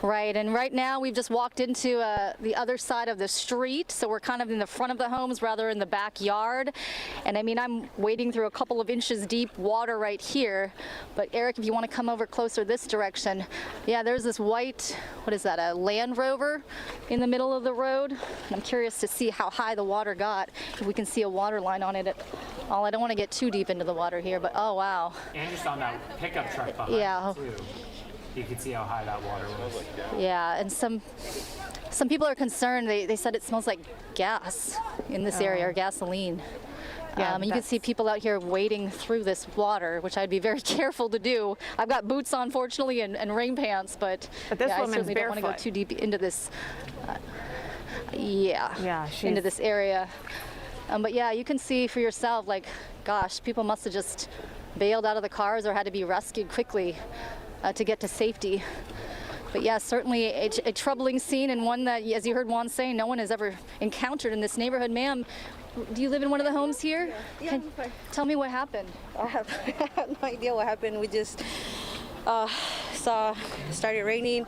Right, and right now we've just walked into the other side of the street, so we're kind of in the front of the homes rather in the backyard. And I mean, I'm wading through a couple of inches deep water right here. But Eric, if you want to come over closer this direction, yeah, there's this white, what is that, a Land Rover in the middle of the road. And I'm curious to see how high the water got, if we can see a water line on it at all. I don't want to get too deep into the water here, but oh wow. And just on that pickup truck behind too. You can see how high that water was. Yeah, and some people are concerned. They said it smells like gas in this area, or gasoline. Yeah, and you can see people out here wading through this water, which I'd be very careful to do. I've got boots on, fortunately, and rain pants, but this yeah, I woman's certainly don't want to go too deep into this. Into this area. But yeah, you can see for yourself, like, gosh, people must have just bailed out of the cars or had to be rescued quickly to get to safety. But yeah, certainly a troubling scene, and one that, as you heard Juan say, no one has ever encountered in this neighborhood. Ma'am, do you live in one of the homes here? Yeah. Tell me what happened. I have no idea what happened. We just started raining.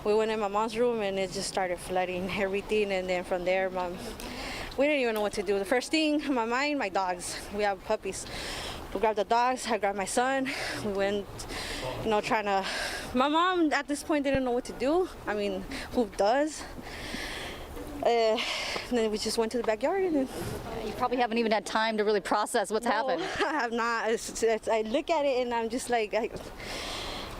We went in my mom's room and it just started flooding everything, and then from there, we didn't even know what to do. The first thing in my mind, my dogs. We have puppies. We grabbed the dogs, I grabbed my son. We went, trying to... My mom, at this point, didn't know what to do. I mean, who does? And then we just went to the backyard and then. You probably haven't even had time to really process what's happened. I have not. I look at it and I'm just like,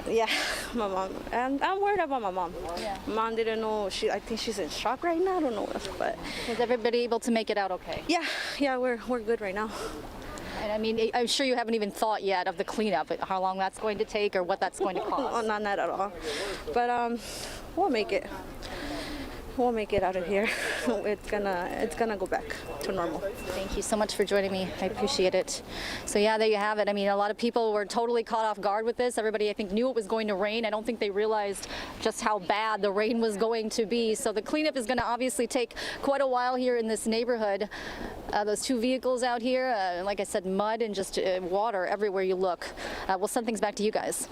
yeah, my mom. I'm worried about my mom. Yeah. Mom didn't know. I think she's in shock right now. I don't know, but. Was everybody able to make it out okay? Yeah, we're good right now. And I mean, I'm sure you haven't even thought yet of the cleanup, how long that's going to take or what that's going to cost. Oh, not at all. But we'll make it. We'll make it out of here. It's gonna go back to normal. Thank you so much for joining me. I appreciate it. So yeah, there you have it. I mean, a lot of people were totally caught off guard with this. Everybody, I think, knew it was going to rain. I don't think they realized just how bad the rain was going to be. So the cleanup is going to obviously take quite a while here in this neighborhood. Those two vehicles out here, like I said, mud and just water everywhere you look. We'll send things back to you guys.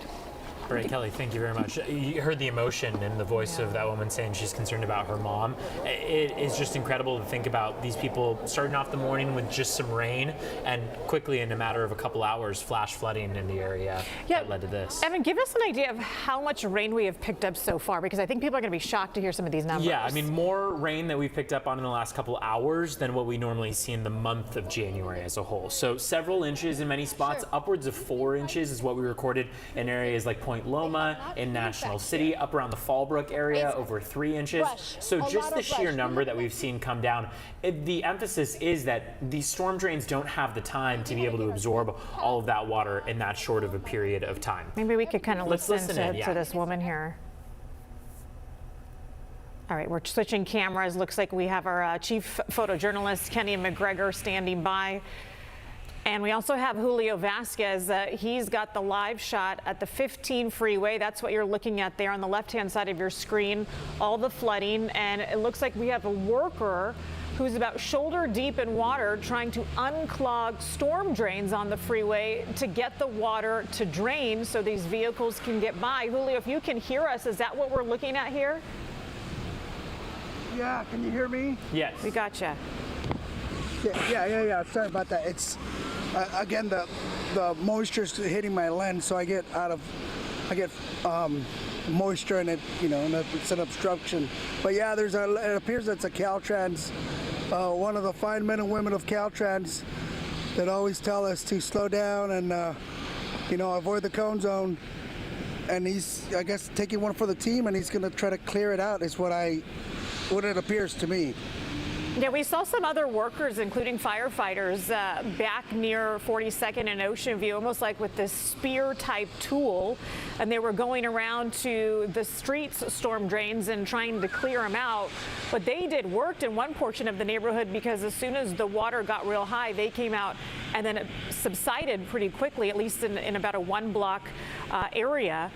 Right, Kelly, thank you very much. You heard the emotion in the voice of that woman saying she's concerned about her mom. It is just incredible to think about these people starting off the morning with just some rain and quickly, in a matter of a couple hours, flash flooding in the area that led to this. Evan, give us an idea of how much rain we have picked up so far, because I think people are going to be shocked to hear some of these numbers. Yeah, I mean, more rain that we've picked up on in the last couple hours than what we normally see in the month of January as a whole. So several inches in many spots, upwards of 4 inches is what we recorded in areas like Point Loma, in National City, up around the Fallbrook area, over 3 inches. So just the sheer number that we've seen come down, the emphasis is that these storm drains don't have the time to be able to absorb all of that water in that short of a period of time. Maybe we could kind of listen in, to this woman here. All right, we're switching cameras. Looks like we have our chief photojournalist, Kenny McGregor, standing by. And we also have Julio Vasquez. He's got the live shot at the 15 freeway. That's what you're looking at there on the left-hand side of your screen, all the flooding. And it looks like we have a worker who's about shoulder deep in water trying to unclog storm drains on the freeway to get the water to drain so these vehicles can get by. Julio, if you can hear us, is that what we're looking at here? Yeah, can you hear me? Yes. We gotcha. Yeah. Sorry about that. It's again the moisture's hitting my lens, so I get moisture in it, and it's an obstruction. But yeah, it appears that's a Caltrans, one of the fine men and women of Caltrans that always tell us to slow down and avoid the cone zone. And he's, I guess, taking one for the team, and he's going to try to clear it out. Is what it appears to me. Yeah, we saw some other workers, including firefighters, back near 42nd and Ocean View, almost like with this spear-type tool, and they were going around to the streets storm drains and trying to clear them out. What they did worked in one portion of the neighborhood, because as soon as the water got real high, they came out, and then it subsided pretty quickly, at least in about a 1-block area.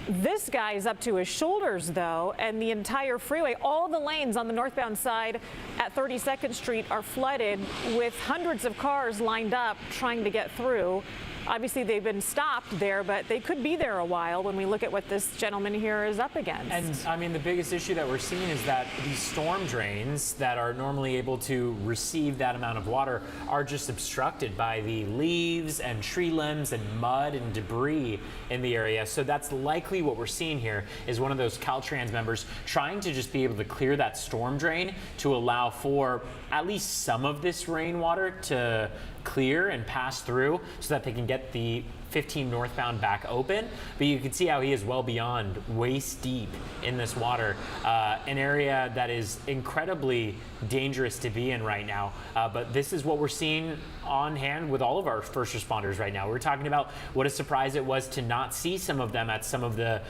This guy is up to his shoulders, though, and the entire freeway, all the lanes on the northbound side at 32nd Street are flooded with hundreds of cars lined up trying to get through. Obviously, they've been stopped there, but they could be there a while when we look at what this gentleman here is up against. And I mean, the biggest issue that we're seeing is that these storm drains that are normally able to receive that amount of water are just obstructed by the leaves and tree limbs and mud and debris in the area. So that's likely what we're seeing here is one of those Caltrans members trying to just be able to clear that storm drain to allow for at least some of this rainwater to clear and pass through so that they can get the 15 northbound back open. But you can see how he is well beyond waist deep in this water, an area that is incredibly dangerous to be in right now. But this is what we're seeing on hand with all of our first responders right now. We're talking about what a surprise it was to not see some of them at some of the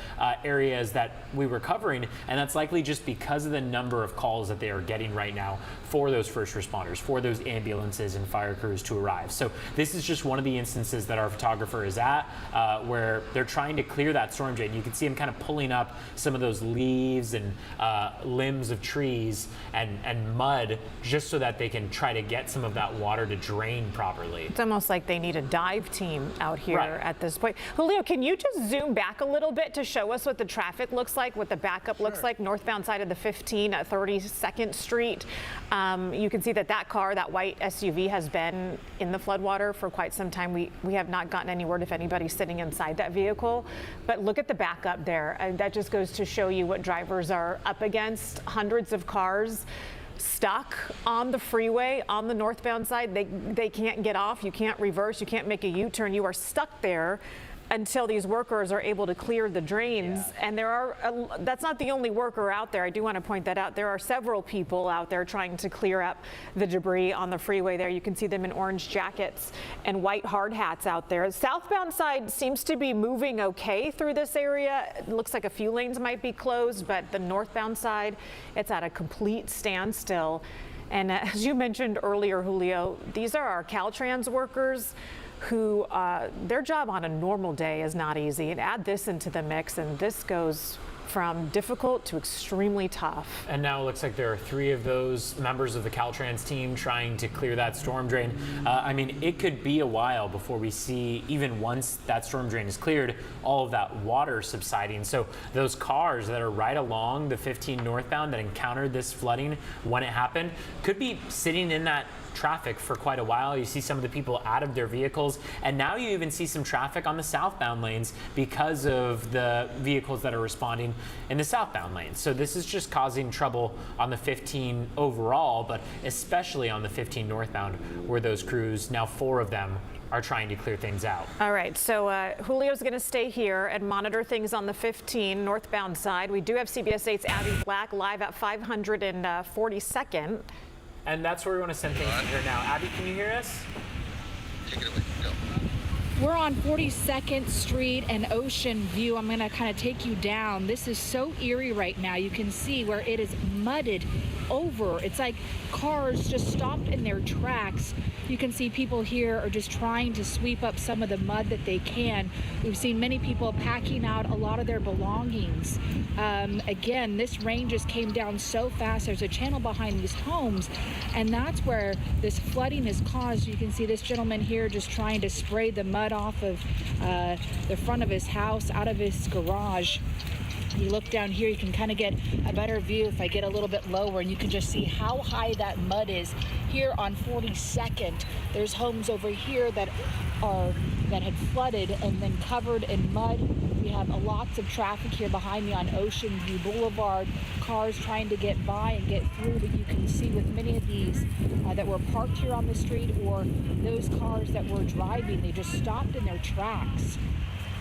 areas that we were covering, and that's likely just because of the number of calls that they are getting right now for those first responders, for those ambulances and fire crews to arrive. So this is just one of the instances that our photographer is at, where they're trying to clear that storm drain. You can see him kind of pulling up some of those leaves and limbs of trees and mud just so that they can try to get some of that water to drain properly. It's almost like they need a dive team out here at this point. Julio, can you just zoom back a little bit to show us what the traffic looks like, what the backup looks like, northbound side of the 15 at 32nd Street? You can see that car, that white SUV, has been in the floodwater for quite some time. We have not gotten any word if anybody's sitting inside that vehicle, but look at the backup there. That just goes to show you what drivers are up against. Hundreds of cars stuck on the freeway on the northbound side. They can't get off. You can't reverse. You can't make a U-turn. You are stuck there until these workers are able to clear the drains. And that's not the only worker out there. I do want to point that out. There are several people out there trying to clear up the debris on the freeway there. You can see them in orange jackets and white hard hats out there. The southbound side seems to be moving okay through this area. It looks like a few lanes might be closed, but the northbound side, it's at a complete standstill. And as you mentioned earlier, Julio, these are our Caltrans workers who their job on a normal day is not easy. And add this into the mix, and this goes from difficult to extremely tough. And now it looks like there are 3 of those members of the Caltrans team trying to clear that storm drain. I mean, it could be a while before we see, even once that storm drain is cleared, all of that water subsiding. So those cars that are right along the 15 northbound that encountered this flooding when it happened could be sitting in that traffic for quite a while. You see some of the people out of their vehicles, and now you even see some traffic on the southbound lanes because of the vehicles that are responding in the southbound lanes. So this is just causing trouble on the 15 overall, but especially on the 15 northbound, where those crews, now 4 of them, are trying to clear things out. All right, so Julio's going to stay here and monitor things on the 15 northbound side. We do have CBS 8's Abby Black live at 542nd. And that's where we want to send things from here now. Abby, can you hear us? Take it away. Go. We're on 42nd Street and Ocean View. I'm going to kind of take you down. This is so eerie right now. You can see where it is mudded over. It's like cars just stopped in their tracks. You can see people here are just trying to sweep up some of the mud that they can. We've seen many people packing out a lot of their belongings. Again, this rain just came down so fast. There's a channel behind these homes, and that's where this flooding is caused. You can see this gentleman here just trying to spray the mud off of the front of his house, out of his garage. You look down here, you can kind of get a better view if I get a little bit lower, and you can just see how high that mud is. Here on 42nd, there's homes over here that had flooded and then covered in mud. We have lots of traffic here behind me on Ocean View Boulevard, cars trying to get by and get through, but you can see with many of these that were parked here on the street, or those cars that were driving, they just stopped in their tracks.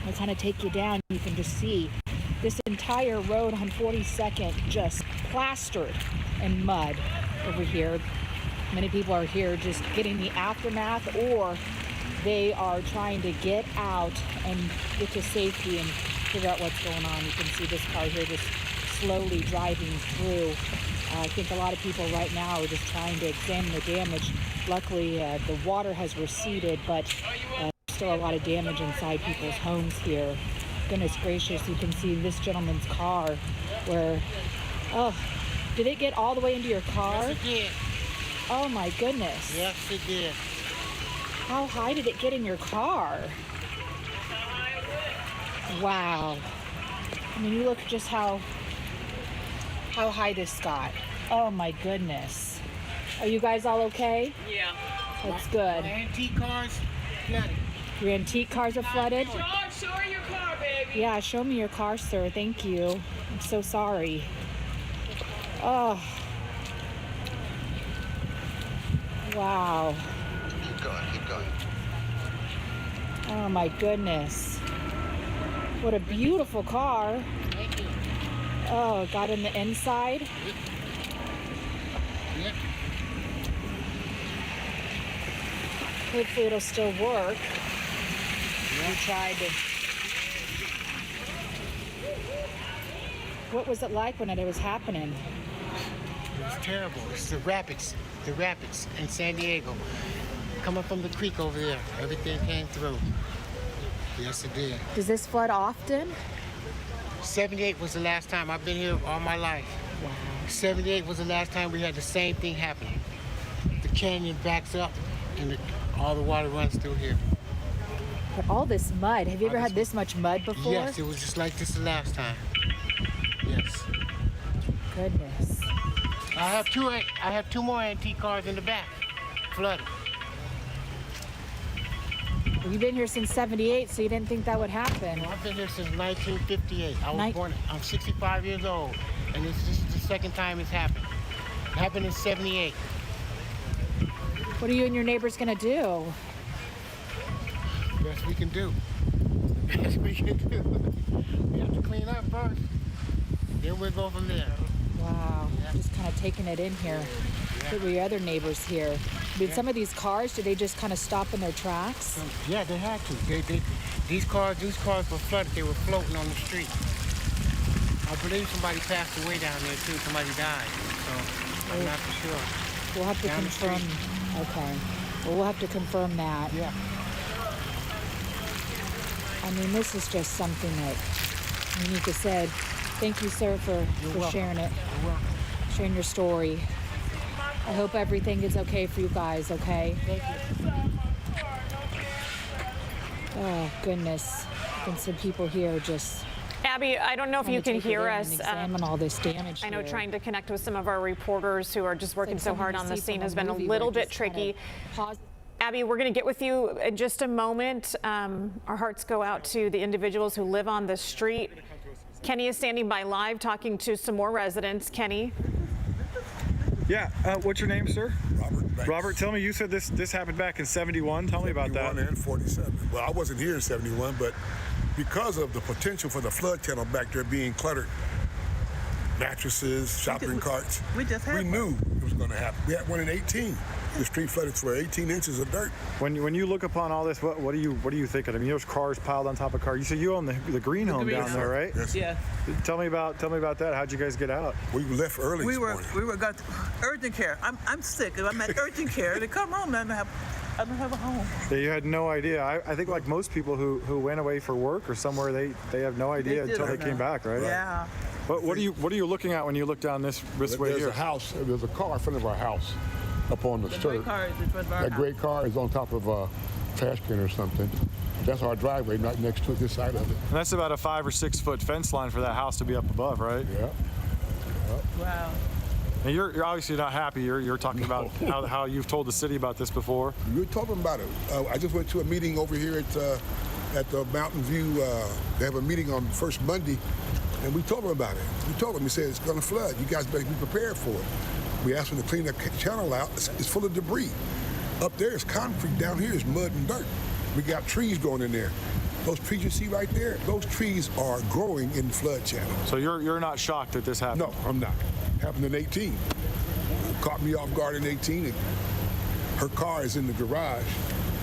I'll kind of take you down, you can just see this entire road on 42nd just plastered in mud over here. Many people are here just getting the aftermath, or they are trying to get out and get to safety and figure out what's going on. You can see this car here just slowly driving through. I think a lot of people right now are just trying to examine the damage. Luckily, the water has receded, but there's still a lot of damage inside people's homes here. Goodness gracious, you can see this gentleman's car where, oh, did it get all the way into your car? Yes, it did. Oh my goodness. Yes, it did. How high did it get in your car? Wow. I mean, you look just how high this got. Oh my goodness. Are you guys all okay? Yeah. That's good. My antique cars flooded. Your antique cars are flooded? Show her your car, baby. Yeah, show me your car, sir. Thank you. I'm so sorry. Oh. Wow. Keep going, keep going. Oh my goodness. What a beautiful car. Thank you. Oh, got in the inside. Yep. Hopefully it'll still work. We tried to. What was it like when it was happening? It was terrible. It's the rapids in San Diego. Coming from the creek over there. Everything came through. Yes, it did. Does this flood often? 78 was the last time. I've been here all my life. Wow. 78 was the last time we had the same thing happen. The canyon backs up and all the water runs through here. But all this mud. Have you ever had this much mud before? Yes, it was just like this the last time. Yes. Goodness. I have two more antique cars in the back, flooded. Well, you've been here since 78, so you didn't think that would happen. Well, I've been here since 1958. I was born, I'm 65 years old, and this is the second time it's happened. Happened in 78. What are you and your neighbors going to do? Best we can do. Best we can do. We have to clean up first. Then we'll go from there. Wow, just kind of taking it in here. Look at your other neighbors here. I mean, some of these cars, do they just kind of stop in their tracks? Yeah, they had to. These cars were flooded. They were floating on the street. I believe somebody passed away down there too. Somebody died. So I'm not for sure. We'll have to Down the confirm. Okay. Well, we'll have to confirm that. Yeah. I mean, this is just something that Monica said. Thank you, sir, for sharing it. You're welcome. Sharing your story. I hope everything is okay for you guys, okay? Thank you. Oh, goodness. And some people here just... Abby, I don't know if you can hear us. Examine all this damage. I know here. trying to connect with some of our reporters who are just working so hard on the scene has been a little bit tricky. Abby, we're going to get with you in just a moment. Our hearts go out to the individuals who live on the street. Kenny is standing by live talking to some more residents. Kenny. Yeah, what's your name, sir? Robert Banks. Robert, tell me, you said this happened back in 71. Tell me about that. 71 and 47. Well, I wasn't here in 71, but because of the potential for the flood channel back there being cluttered, mattresses, shopping carts, we knew it was going to happen. We had one in 18. The street flooded for 18 inches of dirt. When you look upon all this, what do you think of? I mean, there's cars piled on top of cars. You said you own the green home down there, right? Yes. Yeah. Tell me about that. How'd you guys get out? We left early. We got urgent care. I'm sick. I'm at urgent care. They come home and I don't have a home. Yeah, you had no idea. I think like most people who went away for work or somewhere, they have no idea until they came back, right? Yeah. But what are you looking at when you look down this way There's here? a house. There's a car in front of our house, up on the gray car is in front of our That house. gray car is on top of a trash can or something. That's our driveway, right next to this side of it. And that's about a 5 or 6 foot fence line for that house to be up above, right? Yeah. Wow. And you're obviously not happy. You're talking about how you've told the city about this before. We're talking about it. I just went to a meeting over here at the Mountain View. They have a meeting on first Monday, and we told them about it. We told them, we said, it's going to flood. You guys better be prepared for it. We asked them to clean the channel out. It's full of debris. Up there is concrete. Down here is mud and dirt. We got trees growing in there. Those trees you see right there, those trees are growing in the flood channel. So you're not shocked that this happened? No, I'm not. Happened in 18. It caught me off guard in 18. And her car is in the garage.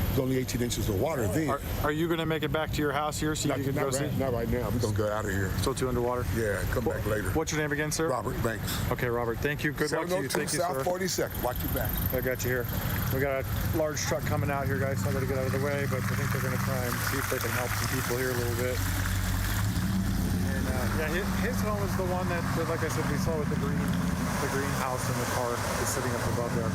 There's only 18 inches of water then. Are you going to make it back to your house here so you can go see? Not right now. We're going to go out of here. Still too underwater? Yeah, come back later. What's your name again, sir? Robert Banks. Okay, Robert. Thank you. Good luck to you. Thank you, South sir. 42nd. Watch your back. I got you here. We got a large truck coming out here, guys. So I got to get out of the way, but I think they're going to try and see if they can help some people here a little bit. And yeah, his home is the one that, like I said, we saw with the green house and the car is sitting up above there.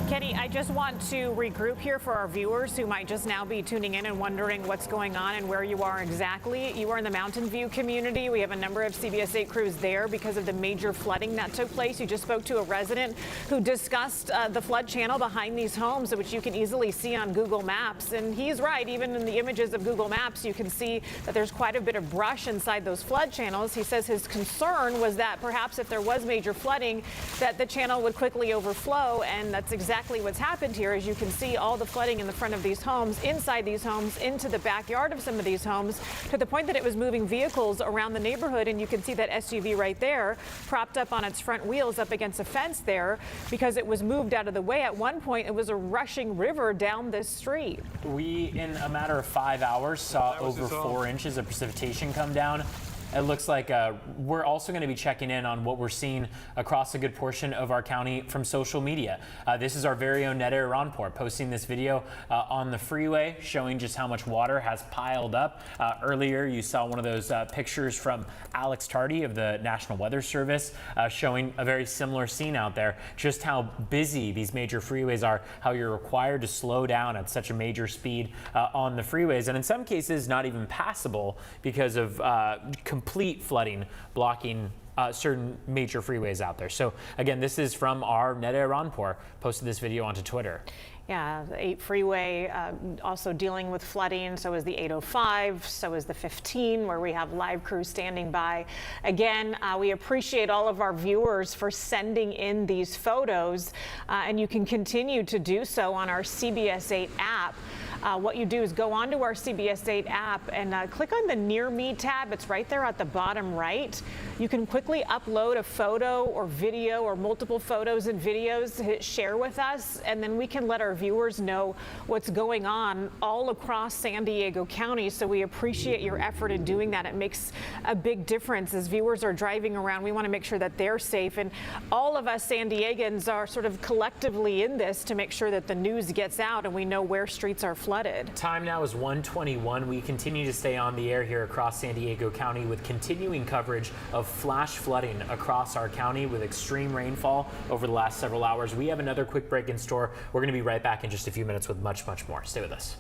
Kenny, I just want to regroup here for our viewers who might just now be tuning in and wondering what's going on and where you are exactly. You are in the Mountain View community. We have a number of CBS 8 crews there because of the major flooding that took place. You just spoke to a resident who discussed the flood channel behind these homes, which you can easily see on Google Maps. And he's right. Even in the images of Google Maps, you can see that there's quite a bit of brush inside those flood channels. He says his concern was that perhaps if there was major flooding, that the channel would quickly overflow, and that's exactly what's happened here. As you can see, all the flooding in the front of these homes, inside these homes, into the backyard of some of these homes, to the point that it was moving vehicles around the neighborhood. And you can see that SUV right there propped up on its front wheels up against a fence there because it was moved out of the way. At one point, it was a rushing river down this street. We, in a matter of 5 hours, saw over 4 inches of precipitation come down. It looks like we're also going to be checking in on what we're seeing across a good portion of our county from social media. This is our very own Neda Iranpour posting this video on the freeway showing just how much water has piled up. Earlier, you saw one of those pictures from Alex Tardy of the National Weather Service showing a very similar scene out there, just how busy these major freeways are, how you're required to slow down at such a major speed on the freeways, and in some cases not even passable because of complete flooding blocking certain major freeways out there. So again, this is from our Neda Iranpour, posted this video onto Twitter. Yeah, the 8 freeway also dealing with flooding. So is the 805. So is the 15, where we have live crews standing by. Again, we appreciate all of our viewers for sending in these photos, and you can continue to do so on our CBS 8 app. What you do is go onto our CBS 8 app and click on the Near Me tab. It's right there at the bottom right. You can quickly upload a photo or video or multiple photos and videos, hit share with us, and then we can let our viewers know what's going on all across San Diego County. So we appreciate your effort in doing that. It makes a big difference as viewers are driving around. We want to make sure that they're safe, and all of us San Diegans are sort of collectively in this to make sure that the news gets out and we know where streets are flooded. Time now is 1:21. We continue to stay on the air here across San Diego County with continuing coverage of flash flooding across our county with extreme rainfall over the last several hours. We have another quick break in store. We're going to be right back in just a few minutes with much more. Stay with us.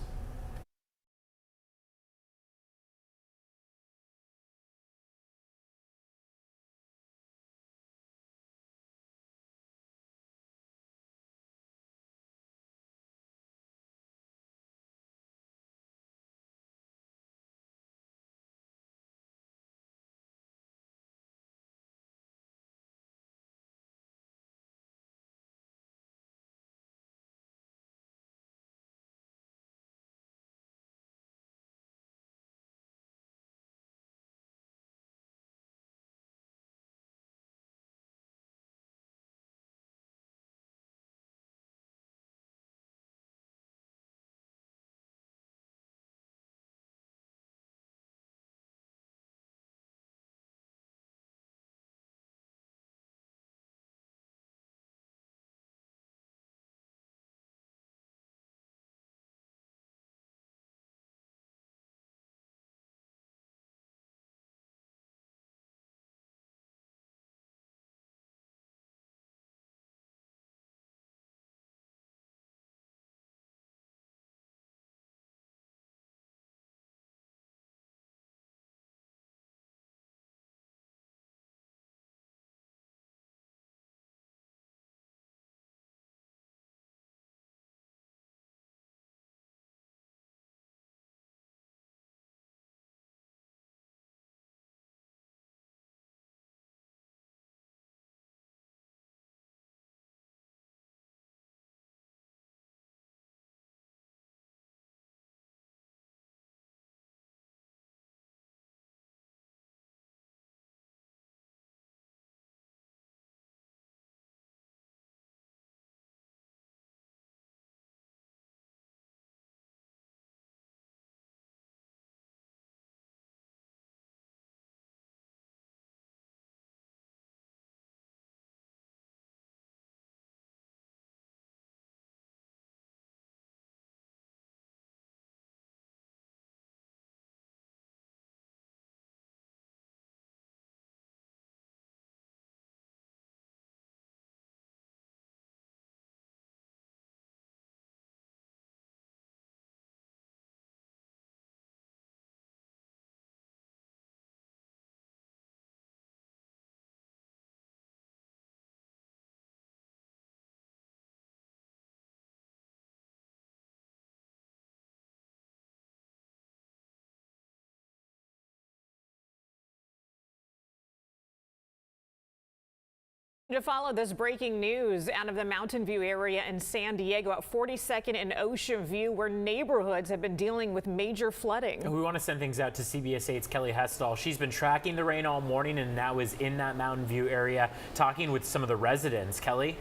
To follow this breaking news out of the Mountain View area in San Diego at 42nd and Ocean View, where neighborhoods have been dealing with major flooding. We want to send things out to CBS 8's Kelly Hestall. She's been tracking the rain all morning and now is in that Mountain View area talking with some of the residents. Kelly?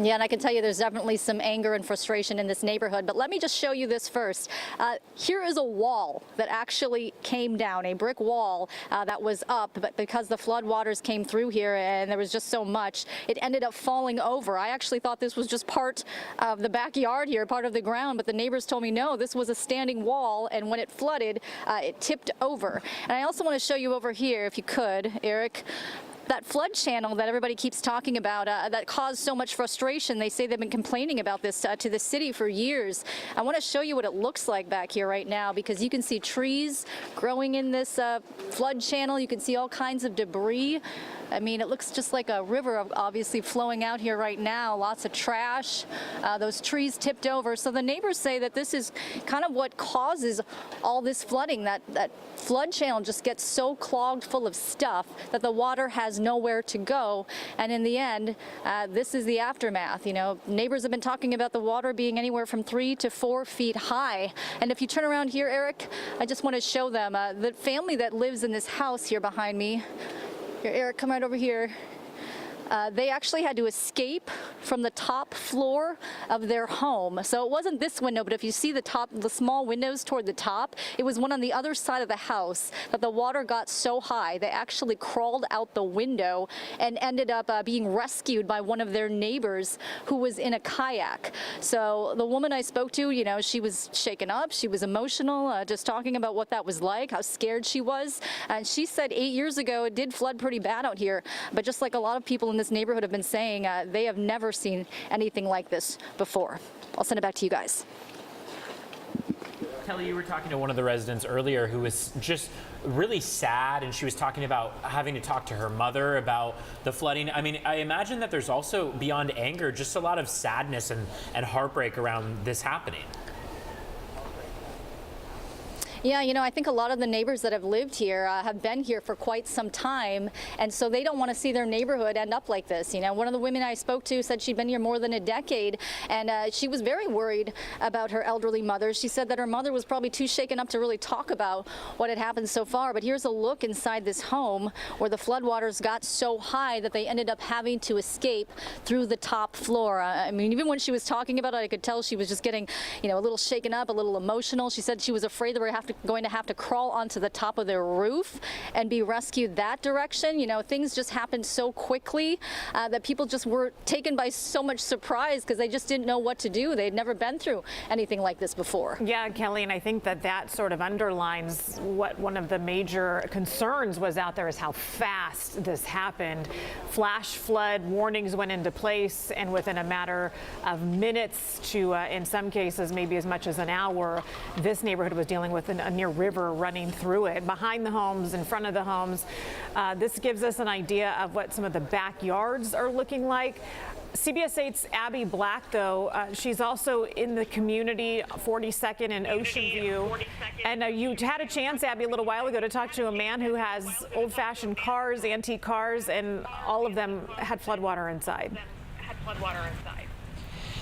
Yeah, and I can tell you there's definitely some anger and frustration in this neighborhood, but let me just show you this first. Here is a wall that actually came down, a brick wall that was up, but because the flood waters came through here and there was just so much, it ended up falling over. I actually thought this was just part of the backyard here, part of the ground, but the neighbors told me no, this was a standing wall, and when it flooded, it tipped over. And I also want to show you over here, if you could, Eric. that flood channel that everybody keeps talking about that caused so much frustration. They say they've been complaining about this to the city for years. I want to show you what it looks like back here right now, because you can see trees growing in this flood channel. You can see all kinds of debris. I mean, it looks just like a river obviously flowing out here right now. Lots of trash, those trees tipped over. So the neighbors say that this is kind of what causes all this flooding. That flood channel just gets so clogged full of stuff that the water has nowhere to go. And in the end, this is the aftermath. You know, neighbors have been talking about the water being anywhere from 3 to 4 feet high. And if you turn around here, Eric, I just want to show them the family that lives in this house here behind me. Here, Eric, come right over here. They actually had to escape from the top floor of their home. So it wasn't this window, but if you see the small windows toward the top, it was one on the other side of the house that the water got so high. They actually crawled out the window and ended up being rescued by one of their neighbors who was in a kayak. So the woman I spoke to, you know, she was shaken up. She was emotional, just talking about what that was like, how scared she was. And she said 8 years ago, it did flood pretty bad out here. But just like a lot of people in this neighborhood have been saying, they have never seen anything like this before. I'll send it back to you guys. Kelly, you were talking to one of the residents earlier who was just really sad, and she was talking about having to talk to her mother about the flooding. I mean, I imagine that there's also, beyond anger, just a lot of sadness and heartbreak around this happening. Yeah, you know, I think a lot of the neighbors that have lived here have been here for quite some time, and so they don't want to see their neighborhood end up like this. You know, one of the women I spoke to said she'd been here more than a decade, and she was very worried about her elderly mother. She said that her mother was probably too shaken up to really talk about what had happened so far. But here's a look inside this home where the floodwaters got so high that they ended up having to escape through the top floor. I mean, even when she was talking about it, I could tell she was just getting, you know, a little shaken up, a little emotional. She said she was afraid they were going to have to crawl onto the top of their roof and be rescued that direction. You know, things just happened so quickly that people just were taken by so much surprise because they just didn't know what to do. They'd never been through anything like this before. Yeah, Kelly, and I think that sort of underlines what one of the major concerns was out there is how fast this happened. Flash flood warnings went into place, and within a matter of minutes to, in some cases, maybe as much as an hour, this neighborhood was dealing with a near river running through it, behind the homes, in front of the homes. This gives us an idea of what some of the backyards are looking like. CBS 8's Abby Black, though, she's also in the community, 42nd and Ocean View. And you had a chance, Abby, a little while ago to talk to a man who has old-fashioned cars, antique cars, and all of them had floodwater inside.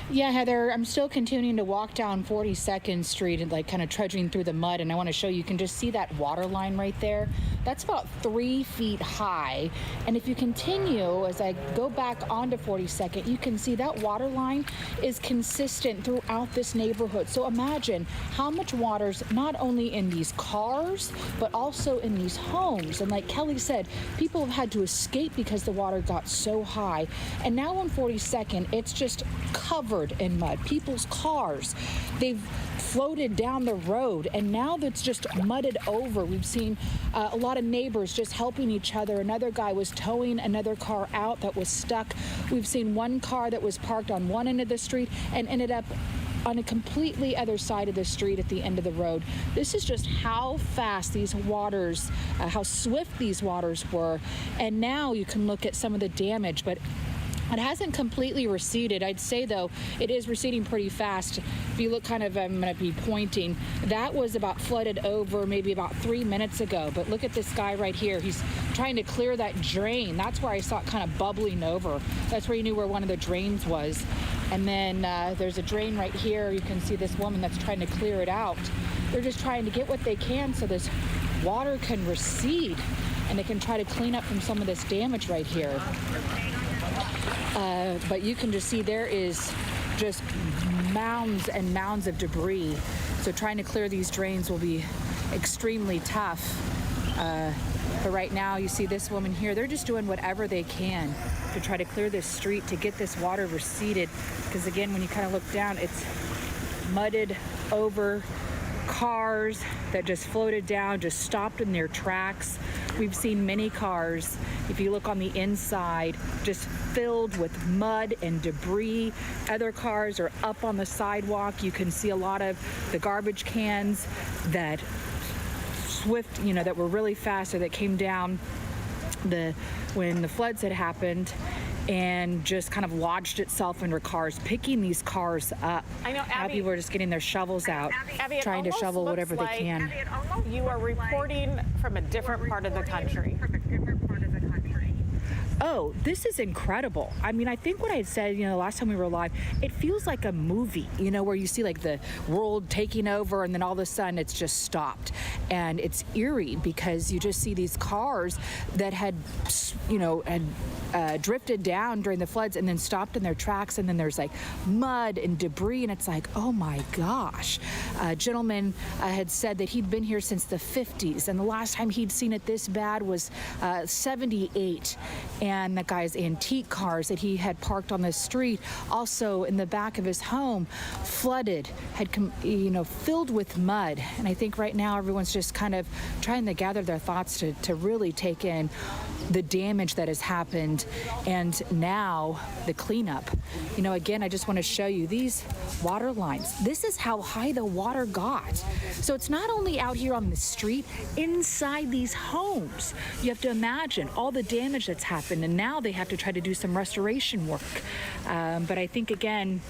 Yeah, Heather, I'm still continuing to walk down 42nd Street and like kind of trudging through the mud, and I want to show you can just see that water line right there. That's about 3 feet high. And if you continue, as I go back onto 42nd, you can see that water line is consistent throughout this neighborhood. So imagine how much water's not only in these cars, but also in these homes. And like Kelly said, people have had to escape because the water got so high. And now on 42nd, it's just covered in mud. People's cars, they've floated down the road, and now that's just mudded over. We've seen a lot of neighbors just helping each other. Another guy was towing another car out that was stuck. We've seen one car that was parked on one end of the street and ended up on a completely other side of the street at the end of the road. This is just how fast these waters, how swift these waters were. And now you can look at some of the damage, but it hasn't completely receded. I'd say, though, it is receding pretty fast. If you look kind of, I'm going to be pointing, that was about flooded over maybe about 3 minutes ago. But look at this guy right here. He's trying to clear that drain. That's where I saw it kind of bubbling over. That's where you knew where one of the drains was. And then there's a drain right here. You can see this woman that's trying to clear it out. They're just trying to get what they can so this water can recede and they can try to clean up from some of this damage right here. But you can just see there is just mounds and mounds of debris. So trying to clear these drains will be extremely tough. But right now you see this woman here, they're just doing whatever they can to try to clear this street, to get this water receded. Because again, when you kind of look down, it's mudded over cars that just floated down, just stopped in their tracks. We've seen many cars, if you look on the inside, just filled with mud and debris. Other cars are up on the sidewalk. You can see a lot of the garbage cans that that were really fast or that came down when the floods had happened, and just kind of lodged itself under cars, picking these cars up. I know, Abby, people are just getting their shovels out, Abby, trying to shovel whatever they can. You are reporting from a different part of the country. Oh, this is incredible. I mean, I think what I had said, the last time we were live, it feels like a movie, where you see like the world taking over and then all of a sudden it's just stopped. And it's eerie because you just see these cars that had drifted down during the floods and then stopped in their tracks, and then there's like mud and debris, and it's like, oh my gosh. A gentleman had said that he'd been here since the 50s, and the last time he'd seen it this bad was 78. And the guy's antique cars that he had parked on the street, also in the back of his home, flooded, had filled with mud. And I think right now everyone's just kind of trying to gather their thoughts to really take in the damage that has happened, and now the cleanup. Again, I just want to show you these water lines. This is how high the water got. So it's not only out here on the street, inside these homes. You have to imagine all the damage that's happened, and now they have to try to do some restoration work. But I think, again,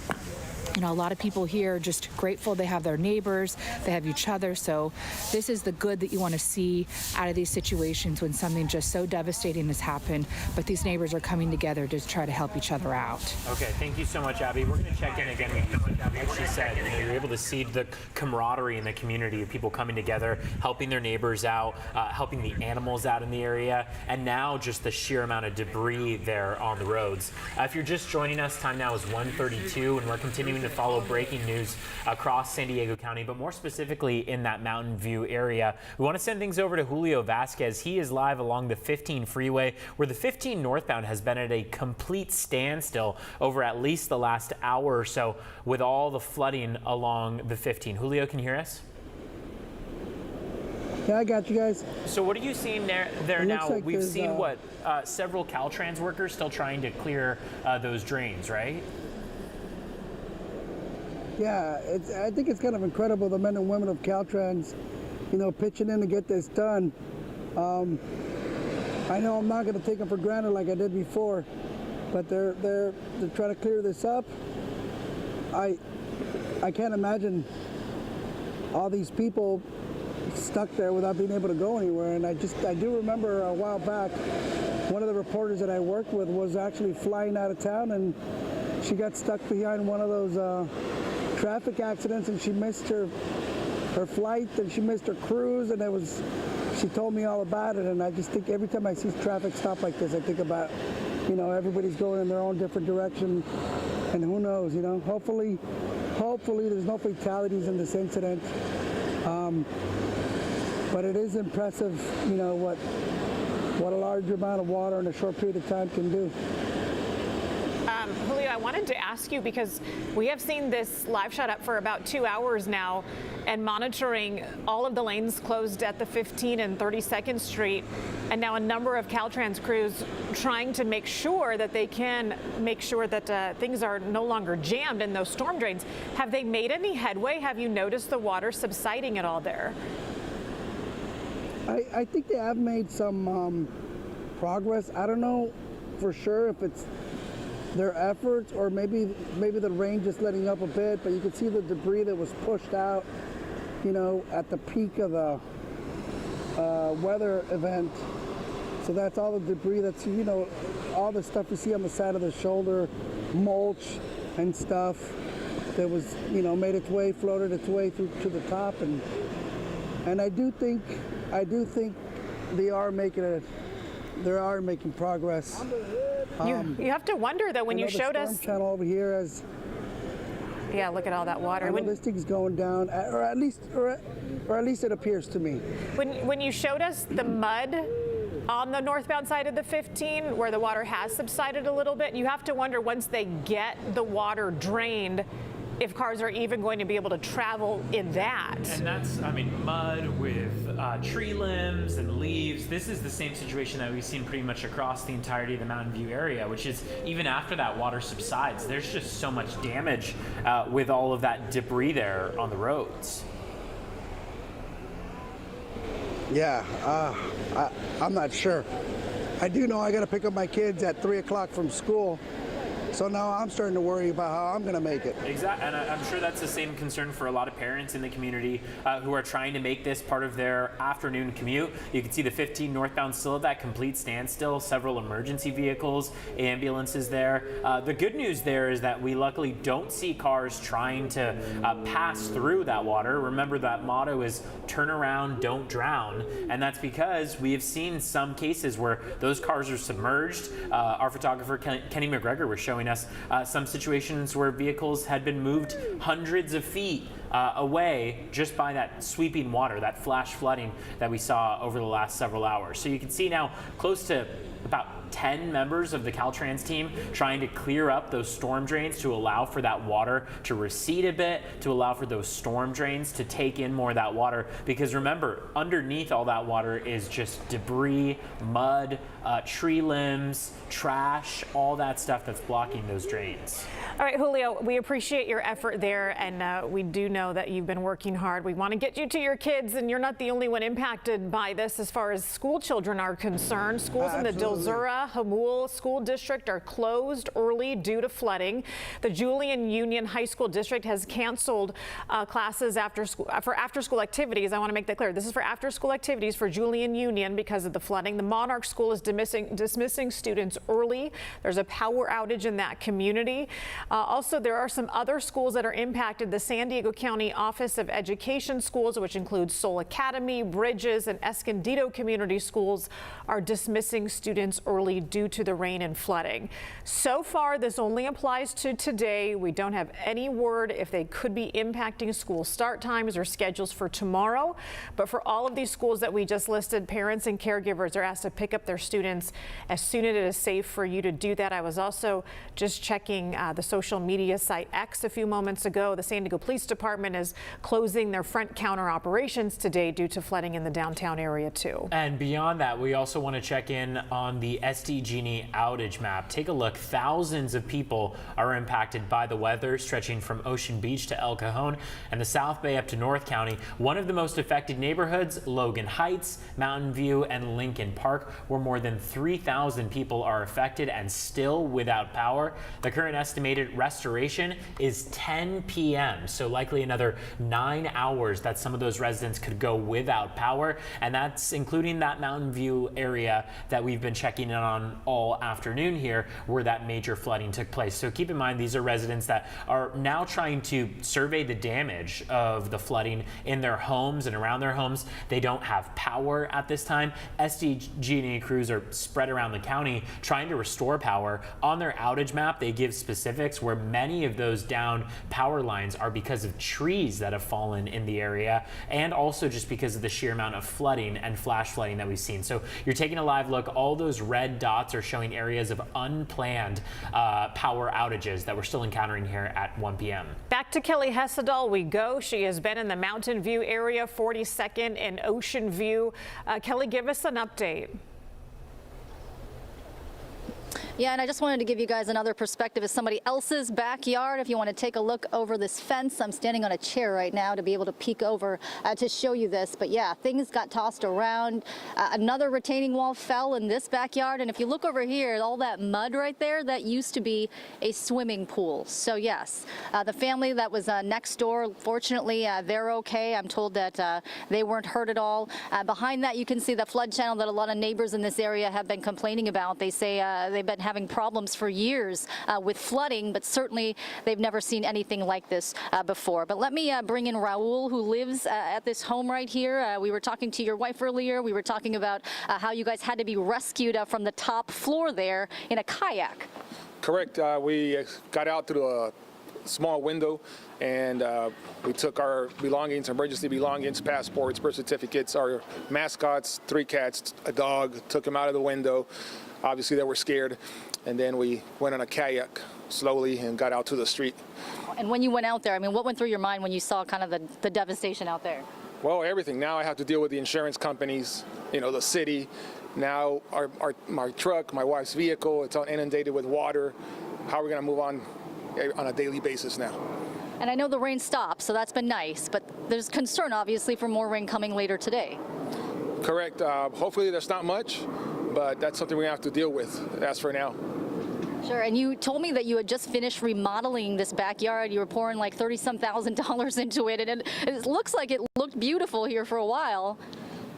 a lot of people here are just grateful they have their neighbors, they have each other. So this is the good that you want to see out of these situations when something just so devastating has happened. But these neighbors are coming together to try to help each other out. Okay, thank you so much, Abby. We're going to check in again with Abby. Like she said, you're able to see the camaraderie in the community of people coming together, helping their neighbors out, helping the animals out in the area, and now just the sheer amount of debris there on the roads. If you're just joining us, time now is 1:32, and we're continuing to follow breaking news across San Diego County, but more specifically in that Mountain View area. We want to send things over to Julio Vasquez. He is live along the 15 freeway, where the 15 northbound has been at a complete standstill over at least the last hour or so with all the flooding along the 15. Julio, can you hear us? Yeah, I got you guys. So what are you seeing there now? Like we've seen several Caltrans workers still trying to clear those drains, right? Yeah, I think it's kind of incredible, the men and women of Caltrans, pitching in to get this done. I know I'm not going to take them for granted like I did before, but they're trying to clear this up. I can't imagine all these people stuck there without being able to go anywhere. And I do remember a while back, one of the reporters that I worked with was actually flying out of town, and she got stuck behind one of those traffic accidents, and she missed her flight, and she missed her cruise, and she told me all about it. And I just think every time I see traffic stop like this, I think about, everybody's going in their own different direction, and who knows, hopefully there's no fatalities in this incident. But it is impressive, what a large amount of water in a short period of time can do. Julio, I wanted to ask you, because we have seen this live shot up for about 2 hours now and monitoring all of the lanes closed at the 15 and 32nd Street, and now a number of Caltrans crews trying to make sure that they can make sure that things are no longer jammed in those storm drains. Have they made any headway? Have you noticed the water subsiding at all there? I think they have made some progress. I don't know for sure if it's their efforts or maybe the rain just letting up a bit, but you can see the debris that was pushed out, at the peak of the weather event. So that's all the debris that's, all the stuff you see on the side of the shoulder, mulch and stuff that was, made its way, floated its way through to the top. And I do think they are making progress. You have to wonder, though, when you showed us. The Storm Channel over here as. Yeah, look at all that water. This thing's going down, or at least it appears to me. When you showed us the mud on the northbound side of the 15, where the water has subsided a little bit, you have to wonder, once they get the water drained, if cars are even going to be able to travel in that. And that's, I mean, mud with tree limbs and leaves. This is the same situation that we've seen pretty much across the entirety of the Mountain View area, which is even after that water subsides, there's just so much damage with all of that debris there on the roads. Yeah, I'm not sure. I do know I got to pick up my kids at 3 o'clock from school. So now I'm starting to worry about how I'm going to make it. Exactly, and I'm sure that's the same concern for a lot of parents in the community who are trying to make this part of their afternoon commute. You can see the 15 northbound still at that complete standstill, several emergency vehicles, ambulances there. The good news there is that we luckily don't see cars trying to pass through that water. Remember, that motto is turn around, don't drown, and that's because we have seen some cases where those cars are submerged. Our photographer Kenny McGregor was showing us some situations where vehicles had been moved hundreds of feet away just by that sweeping water, that flash flooding that we saw over the last several hours. So you can see now close to about 10 members of the Caltrans team trying to clear up those storm drains to allow for that water to recede a bit, to allow for those storm drains to take in more of that water. Because remember, underneath all that water is just debris, mud, tree limbs, trash, all that stuff that's blocking those drains. All right, Julio, we appreciate your effort there, and we do know that you've been working hard. We want to get you to your kids, and you're not the only one impacted by this as far as school children are concerned. Schools in the Dilzura Hamul School District are closed early due to flooding. The Julian Union High School District has canceled classes for after-school activities. I want to make that clear. This is for after-school activities for Julian Union because of the flooding. The Monarch School is dismissing students early. There's a power outage in that community. Also, there are some other schools that are impacted. The San Diego County Office of Education Schools, which includes Soul Academy, Bridges, and Escondido Community Schools, are dismissing students early due to the rain and flooding. So far, this only applies to today. We don't have any word if they could be impacting school start times or schedules for tomorrow. But for all of these schools that we just listed, parents and caregivers are asked to pick up their students as soon as it is safe for you to do that. I was also just checking the social media site X a few moments ago. The San Diego Police Department is closing their front counter operations today due to flooding in the downtown area too. And beyond that, we also want to check in on the SDG&E outage map. Take a look. Thousands of people are impacted by the weather, stretching from Ocean Beach to El Cajon and the South Bay up to North County. One of the most affected neighborhoods, Logan Heights, Mountain View, and Lincoln Park, where more than 3,000 people are affected and still without power. The current estimated restoration is 10 p.m. So likely another 9 hours that some of those residents could go without power. And that's including that Mountain View area that we've been checking in on all afternoon here, where that major flooding took place. So keep in mind, these are residents that are now trying to survey the damage of the flooding in their homes and around their homes. They don't have power at this time. SDG&E crews are spread around the county trying to restore power. On their outage map, they give specifics where many of those downed power lines are because of trees that have fallen in the area, and also just because of the sheer amount of flooding and flash flooding that we've seen. So you're taking a live look. All those red dots are showing areas of unplanned power outages that we're still encountering here at 1 p.m. Back to Kelly Hessedal we go. She has been in the Mountain View area, 42nd and Ocean View. Kelly, give us an update. Yeah, and I just wanted to give you guys another perspective of somebody else's backyard. If you want to take a look over this fence, I'm standing on a chair right now to be able to peek over to show you this. But yeah, things got tossed around. Another retaining wall fell in this backyard. And if you look over here, all that mud right there, that used to be a swimming pool. So yes, the family that was next door, fortunately, they're okay. I'm told that they weren't hurt at all. Behind that, you can see the flood channel that a lot of neighbors in this area have been complaining about. They say they've been having problems for years with flooding, but certainly they've never seen anything like this before. But let me bring in Raul, who lives at this home right here. We were talking to your wife earlier. We were talking about how you guys had to be rescued from the top floor there in a kayak. Correct. We got out through a small window, and we took our belongings, emergency belongings, passports, birth certificates, our mascots, 3 cats, a dog, took them out of the window. Obviously, they were scared, and then we went on a kayak slowly and got out to the street. And when you went out there, I mean, what went through your mind when you saw kind of the devastation out there? Well, everything. Now I have to deal with the insurance companies, the city. Now my truck, my wife's vehicle, it's all inundated with water. How are we going to move on a daily basis now? And I know the rain stopped, so that's been nice, but there's concern, obviously, for more rain coming later today. Correct. Hopefully there's not much, but that's something we have to deal with as for now. Sure, and you told me that you had just finished remodeling this backyard. You were pouring like $30-some thousand into it, and it looks like it looked beautiful here for a while.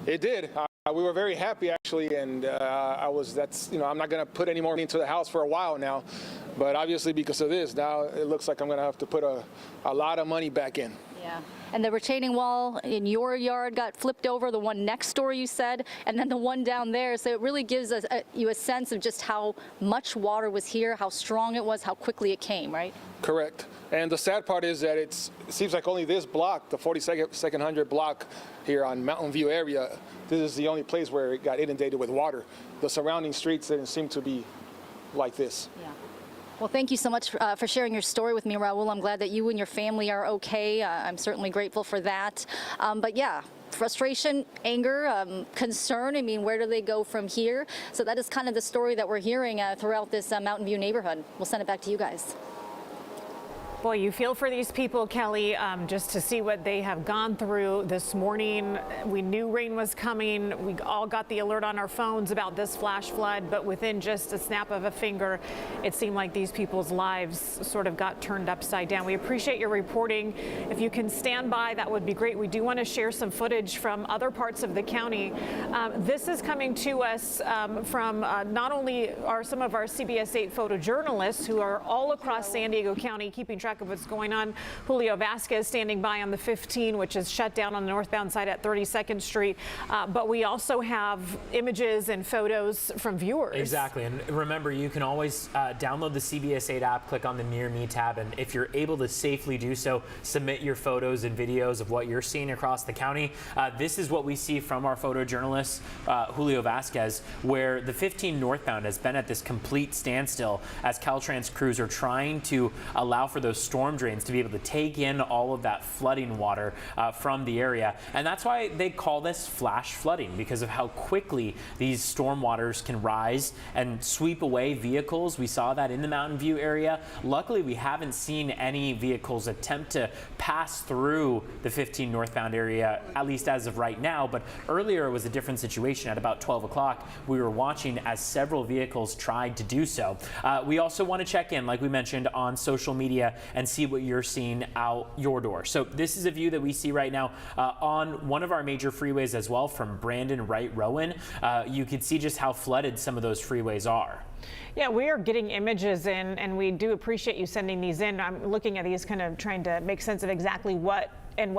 It did. We were very happy, actually, and I'm not going to put any more into the house for a while now, but obviously because of this, now it looks like I'm going to have to put a lot of money back in. Yeah. And the retaining wall in your yard got flipped over, the one next door you said, and then the one down there. So it really gives you a sense of just how much water was here, how strong it was, how quickly it came, right? Correct. And the sad part is that it seems like only this block, the 42nd block here on Mountain View area, this is the only place where it got inundated with water. The surrounding streets didn't seem to be like this. Yeah. Well, thank you so much for sharing your story with me, Raul. I'm glad that you and your family are okay. I'm certainly grateful for that. But yeah, frustration, anger, concern. I mean, where do they go from here? So that is kind of the story that we're hearing throughout this Mountain View neighborhood. We'll send it back to you guys. Boy, you feel for these people, Kelly, just to see what they have gone through this morning. We knew rain was coming. We all got the alert on our phones about this flash flood, but within just a snap of a finger, it seemed like these people's lives sort of got turned upside down. We appreciate your reporting. If you can stand by, that would be great. We do want to share some footage from other parts of the county. This is coming to us from not only are some of our CBS 8 photojournalists who are all across San Diego County keeping track of what's going on. Julio Vasquez standing by on the 15, which is shut down on the northbound side at 32nd Street. But we also have images and photos from viewers. Exactly. And remember, you can always download the CBS 8 app, click on the Near Me tab, and if you're able to safely do so, submit your photos and videos of what you're seeing across the county. This is what we see from our photojournalist, Julio Vasquez, where the 15 northbound has been at this complete standstill as Caltrans crews are trying to allow for those storm drains to be able to take in all of that flooding water from the area. And that's why they call this flash flooding, because of how quickly these storm waters can rise and sweep away vehicles. We saw that in the Mountain View area. Luckily, we haven't seen any vehicles attempt to pass through the 15 northbound area, at least as of right now. But earlier it was a different situation. At about 12 o'clock, we were watching as several vehicles tried to do so. We also want to check in, like we mentioned, on social media and see what you're seeing out your door. So this is a view that we see right now on one of our major freeways as well, from Brandon Wright Rowan. You can see just how flooded some of those freeways are. Yeah, we are getting images in, and we do appreciate you sending these in. I'm looking at these, kind of trying to make sense of exactly what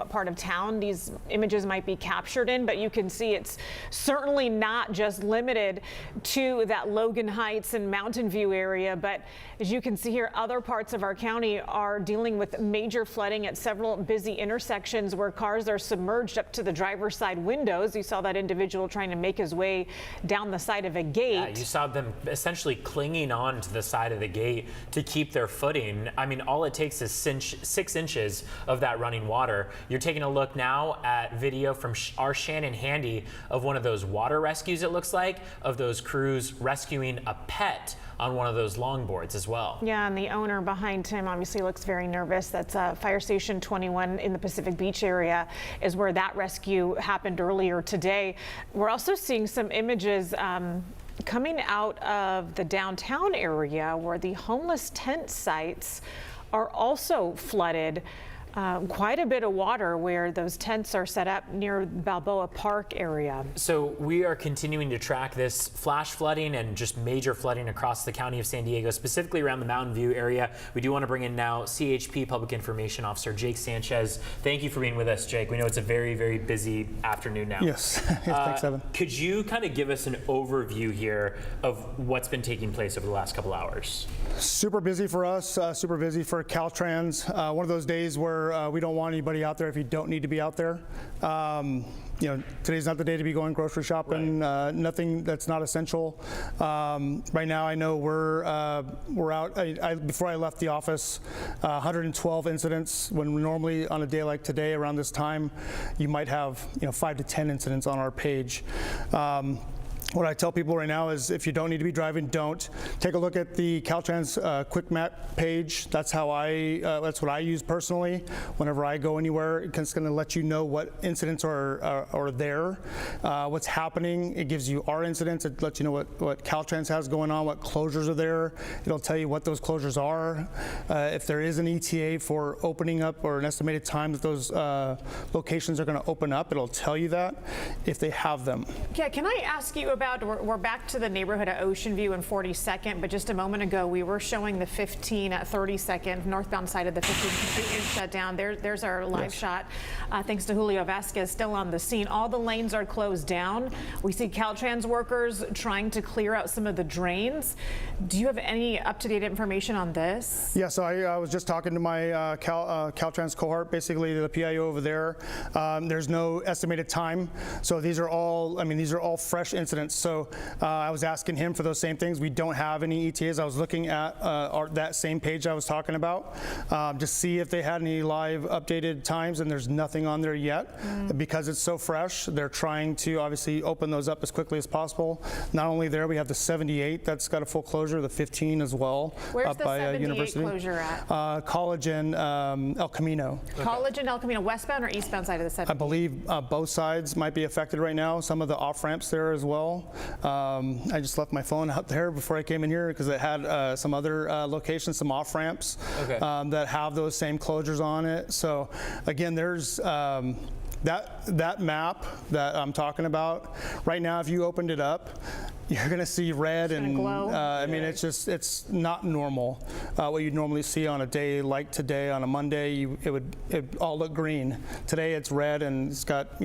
part of town these images might be captured in, but you can see it's certainly not just limited to that Logan Heights and Mountain View area, but as you can see here, other parts of our county are dealing with major flooding at several busy intersections where cars are submerged up to the driver's side windows. You saw that individual trying to make his way down the side of a gate. Yeah, you saw them essentially clinging on to the side of the gate to keep their footing. I mean, all it takes is 6 inches of that running water. You're taking a look now at video from our Shannon Handy of one of those water rescues, it looks like, of those crews rescuing a pet on one of those longboards as well. Yeah, and the owner behind him obviously looks very nervous. That's Fire Station 21 in the Pacific Beach area is where that rescue happened earlier today. We're also seeing some images coming out of the downtown area where the homeless tent sites are also flooded. Quite a bit of water where those tents are set up near Balboa Park area. So we are continuing to track this flash flooding and just major flooding across the county of San Diego, specifically around the Mountain View area. We do want to bring in now CHP Public Information Officer Jake Sanchez. Thank you for being with us, Jake. We know it's a very, very busy afternoon now. Yes, thanks, Evan. Could you kind of give us an overview here of what's been taking place over the last couple hours? Super busy for us, super busy for Caltrans. One of those days where where we don't want anybody out there if you don't need to be out there. Today's not the day to be going grocery shopping. Right. Nothing that's not essential. Right now, I know we're out. Before I left the office, 112 incidents. When normally on a day like today, around this time, you might have 5 to 10 incidents on our page. What I tell people right now is if you don't need to be driving, don't. Take a look at the Caltrans quick map page. That's how that's what I use personally whenever I go anywhere. It's going to let you know what incidents are there, what's happening. It gives you our incidents. It lets you know what Caltrans has going on, what closures are there. It'll tell you what those closures are. If there is an ETA for opening up or an estimated time that those locations are going to open up, it'll tell you that if they have them. Yeah, can I ask you we're back to the neighborhood of Ocean View and 42nd, but just a moment ago we were showing the 32nd northbound side of the 15th is shut down. There's our live shot. Thanks to Julio Vasquez, still on the scene. All the lanes are closed down. We see Caltrans workers trying to clear out some of the drains. Do you have any up-to-date information on this? Yeah, so I was just talking to my Caltrans cohort, basically the PIO over there. There's no estimated time, so these are all fresh incidents. So I was asking him for those same things. We don't have any ETAs. I was looking at that same page I was talking about, just see if they had any live updated times, and there's nothing on there yet. Because it's so fresh, they're trying to obviously open those up as quickly as possible. Not only there, we have the 78 that's got a full closure, the 15 as well. Where's up the by 78 University. Closure at? College and El Camino. College and El Camino, westbound or eastbound side of the 78? I believe both sides might be affected right now. Some of the off ramps there as well. I just left my phone out there before I came in here because it had some other locations, some off ramps that have those same closures on it. So again, there's that map that I'm talking about. Right now, if you opened it up, you're going to see red and glow. I mean, it's not normal. What you'd normally see on a day like today, on a Monday, it would all look green. Today, it's red and it's got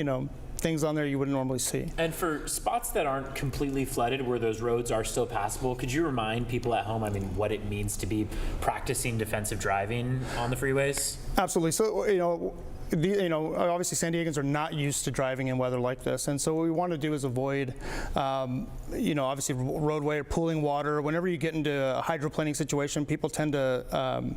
things on there you wouldn't normally see. And for spots that aren't completely flooded, where those roads are still passable, could you remind people at home, what it means to be practicing defensive driving on the freeways? Absolutely. So, obviously San Diegans are not used to driving in weather like this, and so what we want to do is avoid, obviously roadway or pooling water. Whenever you get into a hydroplaning situation, people tend to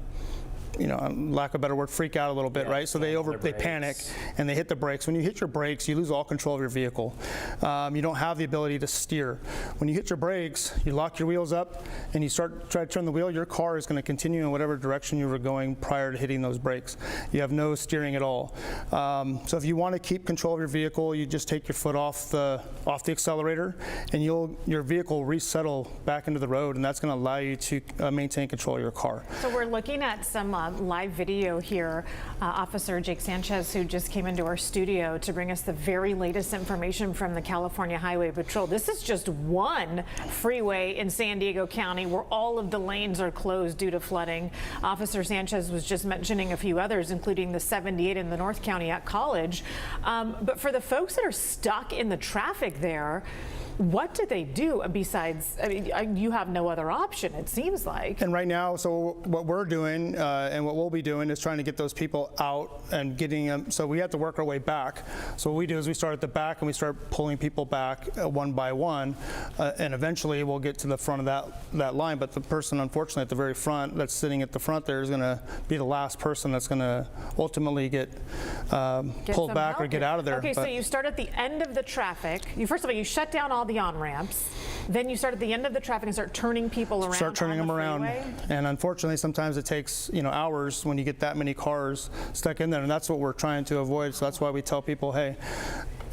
lack of a better word, freak out a little bit, right? So they panic and they hit the brakes. When you hit your brakes, you lose all control of your vehicle. You don't have the ability to steer. When you hit your brakes, you lock your wheels up and you try to turn the wheel, your car is going to continue in whatever direction you were going prior to hitting those brakes. You have no steering at all. So if you want to keep control of your vehicle, you just take your foot off the accelerator and your vehicle will resettle back into the road, and that's going to allow you to maintain control of your car. So we're looking at some live video here. Officer Jake Sanchez, who just came into our studio to bring us the very latest information from the California Highway Patrol. This is just one freeway in San Diego County where all of the lanes are closed due to flooding. Officer Sanchez was just mentioning a few others, including the 78 in the North County at College. But for the folks that are stuck in the traffic there, what do they do besides, you have no other option, it seems like. And right now, so what we're doing and what we'll be doing is trying to get those people out and getting them, so we have to work our way back. So what we do is we start at the back and we start pulling people back one by one, and eventually we'll get to the front of that line. But the person, unfortunately, at the very front, that's sitting at the front there is going to be the last person that's going to ultimately get pulled back or get out of there. Okay, so you start at the end of the traffic. First of all, you shut down all the on-ramps. Then you start at the end of the traffic and start turning people around. Start turning them around. And unfortunately, sometimes it takes hours when you get that many cars stuck in there, and that's what we're trying to avoid. So that's why we tell people, hey,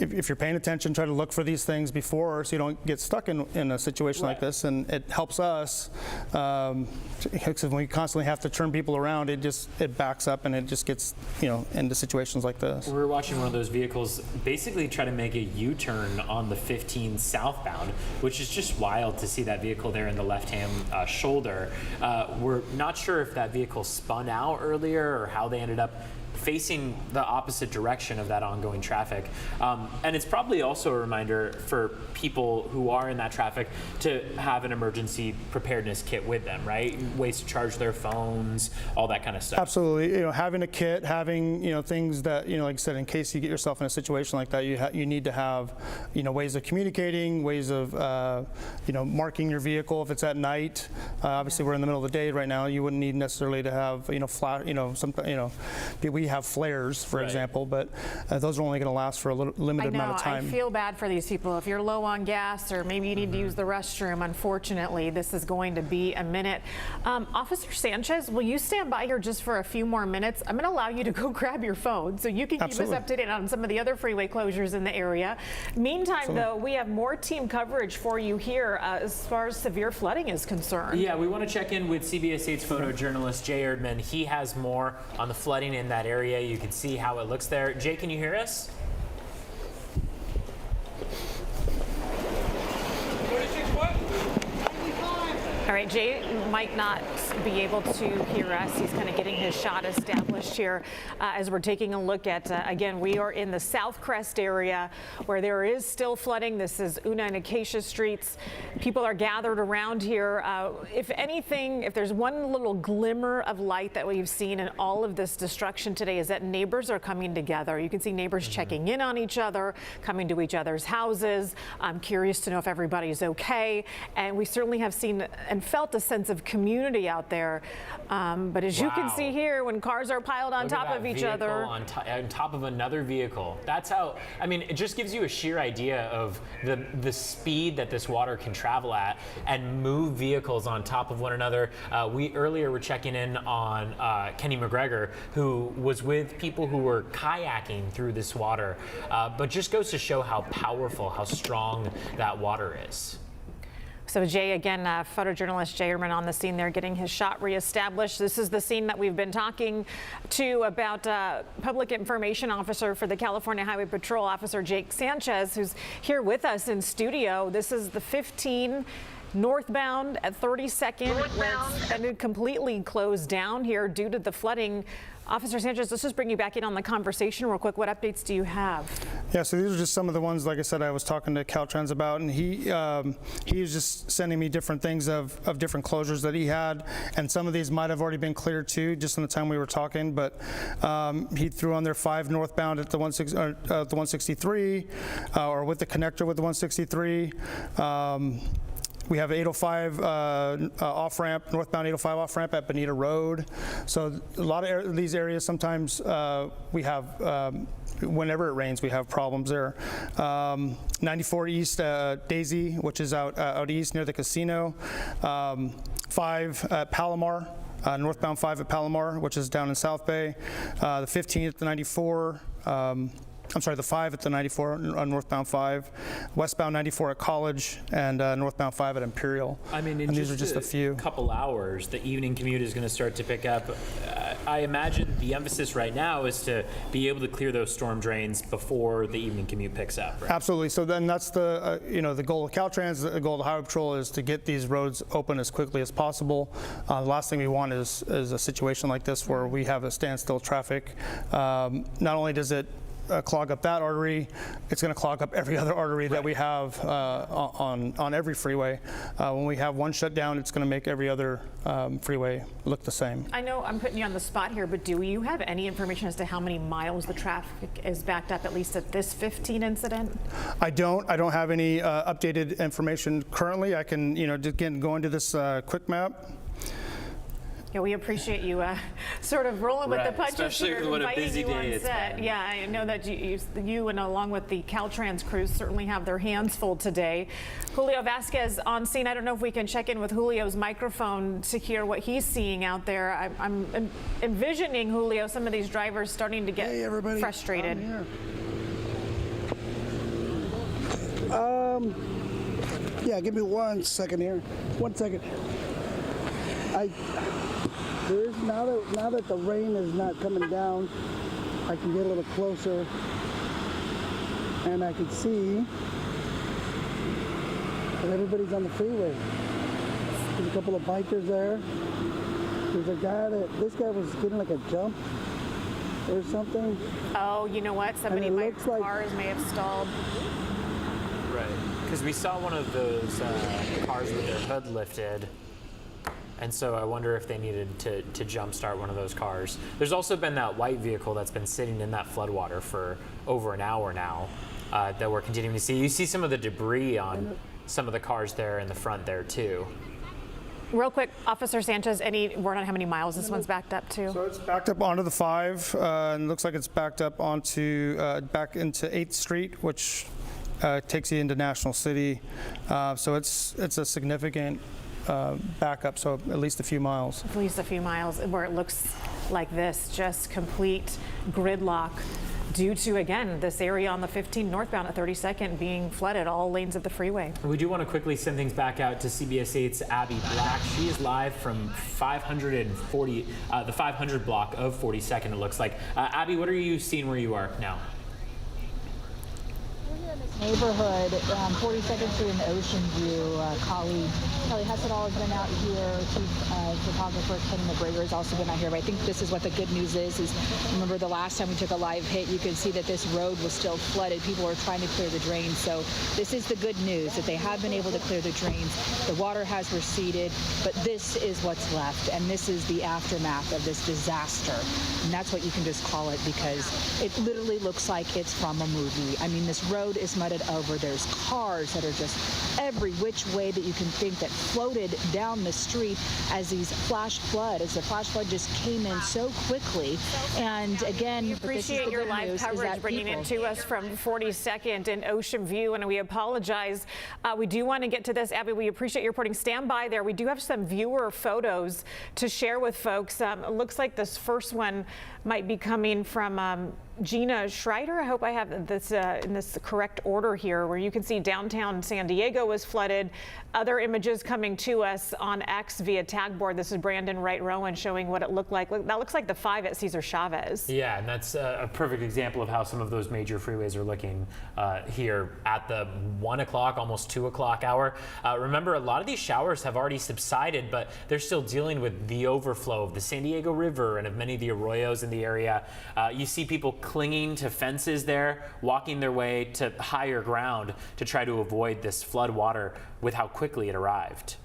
if you're paying attention, try to look for these things before so you don't get stuck in a situation like this. And it helps us because when we constantly have to turn people around, it backs up and it just gets into situations like this. We were watching one of those vehicles basically try to make a U-turn on the 15 southbound, which is just wild to see that vehicle there in the left-hand shoulder. We're not sure if that vehicle spun out earlier or how they ended up facing the opposite direction of that ongoing traffic. And it's probably also a reminder for people who are in that traffic to have an emergency preparedness kit with them, right? Ways to charge their phones, all that kind of stuff. Absolutely. Having a kit, having things that like I said, in case you get yourself in a situation like that, you need to have ways of communicating, ways of marking your vehicle if it's at night. Obviously, we're in the middle of the day right now. You wouldn't need necessarily to have we have flares, for example, but those are only going to last for a limited amount of time. I feel bad for these people. If you're low on gas or maybe you need to use the restroom, unfortunately, this is going to be a minute. Officer Sanchez, will you stand by here just for a few more minutes? I'm going to allow you to go grab your phone so you can keep us up to date on some of the other freeway closures in the area. Meantime, though, we have more team coverage for you here as far as severe flooding is concerned. Yeah, we want to check in with CBS 8's photojournalist Jay Erdman. He has more on the flooding in that area. You can see how it looks there. Jay, can you hear us? All right, Jay might not be able to hear us. He's kind of getting his shot established here as we're taking a look at, again, we are in the South Crest area where there is still flooding. This is Una and Acacia Streets. People are gathered around here. If anything, if there's one little glimmer of light that we've seen in all of this destruction today is that neighbors are coming together. You can see neighbors checking in on each other, coming to each other's houses. I'm curious to know if everybody's okay. And we certainly have seen and felt a sense of community out there. But as you can see here, when cars are piled on top of each other. On top of another vehicle. That's how, I mean, it just gives you a sheer idea of the speed that this water can travel at and move vehicles on top of one another. We earlier were checking in on Kenny McGregor, who was with people who were kayaking through this water. But just goes to show how powerful, how strong that water is. So Jay, again, photojournalist Jay Erdman on the scene there getting his shot reestablished. This is the scene that we've been talking to about Public Information Officer for the California Highway Patrol, Officer Jake Sanchez, who's here with us in studio. This is the 15 northbound at 32nd. It's been completely closed down here due to the flooding. Officer Sanchez, let's just bring you back in on the conversation real quick. What updates do you have? Yeah, so these are just some of the ones, like I said, I was talking to Caltrans about, and he was just sending me different things of different closures that he had, and some of these might have already been cleared too, just in the time we were talking, but he threw on there 5 northbound at the 163, or with the connector with the 163. We have 805 off-ramp, northbound 805 off-ramp at Bonita Road. So a lot of these areas, sometimes we have, whenever it rains, we have problems there. 94 East Daisy, which is out east near the casino. 5 at Palomar. Northbound 5 at Palomar, which is down in South Bay. The 15 at the 94. I'm sorry, the 5 at the 94 on northbound 5, westbound 94 at College, and northbound 5 at Imperial. I mean, and these are just a few. Couple hours, the evening commute is going to start to pick up. I imagine the emphasis right now is to be able to clear those storm drains before the evening commute picks up. Right? Absolutely. So then that's the the goal of Caltrans, the goal of the Highway Patrol is to get these roads open as quickly as possible. The last thing we want is a situation like this where we have a standstill traffic. Not only does it clog up that artery, it's going to clog up every other artery that we have on every freeway. When we have one shut down, it's going to make every other freeway look the same. I know I'm putting you on the spot here, but do you have any information as to how many miles the traffic is backed up, at least at this 15 incident? I don't have any updated information currently. I can, again, go into this quick map. Yeah, we appreciate you sort of rolling with the punches especially here, what a busy inviting you day on it's set. been. Yeah, I know that you and along with the Caltrans crews certainly have their hands full today. Julio Vasquez on scene. I don't know if we can check in with Julio's microphone to hear what he's seeing out there. I'm envisioning, Julio, some of these drivers starting to get frustrated. Yeah, give me 1 second here. 1 second. Now that the rain is not coming down, I can get a little closer and I can see that everybody's on the freeway. There's a couple of bikers there. There's a guy this guy was getting like a jump or something. Oh, you know what? Somebody might, cars may have stalled. Right. Because we saw one of those cars with their hood lifted. And so I wonder if they needed to jumpstart one of those cars. There's also been that white vehicle that's been sitting in that floodwater for over an hour now that we're continuing to see. You see some of the debris on some of the cars there in the front there too. Real quick, Officer Sanchez, any word on how many miles this one's backed up to? So it's backed up onto the 5, and looks like it's backed up onto back into 8th Street, which takes you into National City. So it's a significant backup, so at least a few miles. At least a few miles, where it looks like this, just complete gridlock due to, again, this area on the 15 northbound at 32nd being flooded, all lanes of the freeway. We do want to quickly send things back out to CBS 8's Abby Black. She is live from the 500 block of 42nd, it looks like. Abby, what are you seeing where you are now? Neighborhood, 42nd Street and Ocean View. Colleague Kelly Hessedall has been out here. Chief photographer Kenny McGregor has also been out here. But I think this is what the good news is remember the last time we took a live hit, you could see that this road was still flooded. People were trying to clear the drains. So this is the good news, that they have been able to clear the drains. The water has receded, but this is what's left. And this is the aftermath of this disaster. And that's what you can just call it, because it literally looks like it's from a movie. I mean, this road is mudded over. There's cars that are just every which way that you can think that floated down the street as the flash flood just came in so quickly. And again, we appreciate your live coverage bringing it to us from 42nd and Ocean View, and we apologize. We do want to get to this, Abby. We appreciate your reporting. Stand by there. We do have some viewer photos to share with folks. It looks like this first one might be coming from Gina Schreider. I hope I have this in this correct order here, where you can see downtown San Diego was flooded. Other images coming to us on X via tag board. This is Brandon Wright Rowan showing what it looked like. That looks like the 5 at Cesar Chavez. Yeah, and that's a perfect example of how some of those major freeways are looking here at the 1 o'clock, almost 2 o'clock hour. Remember, a lot of these showers have already subsided, but they're still dealing with the overflow of the San Diego River and of many of the arroyos in the area. You see people clinging to fences there, walking their way to higher ground to try to avoid this flood water with how quickly it arrived.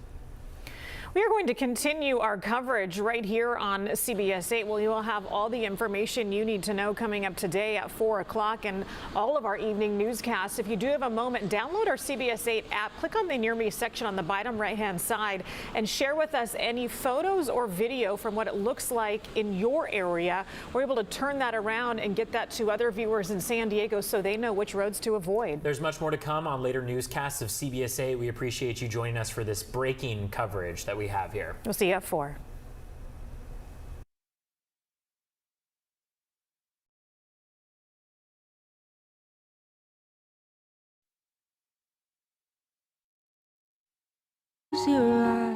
We are going to continue our coverage right here on CBS 8. Well, you will have all the information you need to know coming up today at 4 o'clock and all of our evening newscasts. If you do have a moment, download our CBS 8 app, click on the Near Me section on the bottom right-hand side, and share with us any photos or video from what it looks like in your area. We're able to turn that around and get that to other viewers in San Diego so they know which roads to avoid. There's much more to come on later newscasts of CBS 8. We appreciate you joining us for this breaking coverage that we have here. We'll see you at 4. Zero.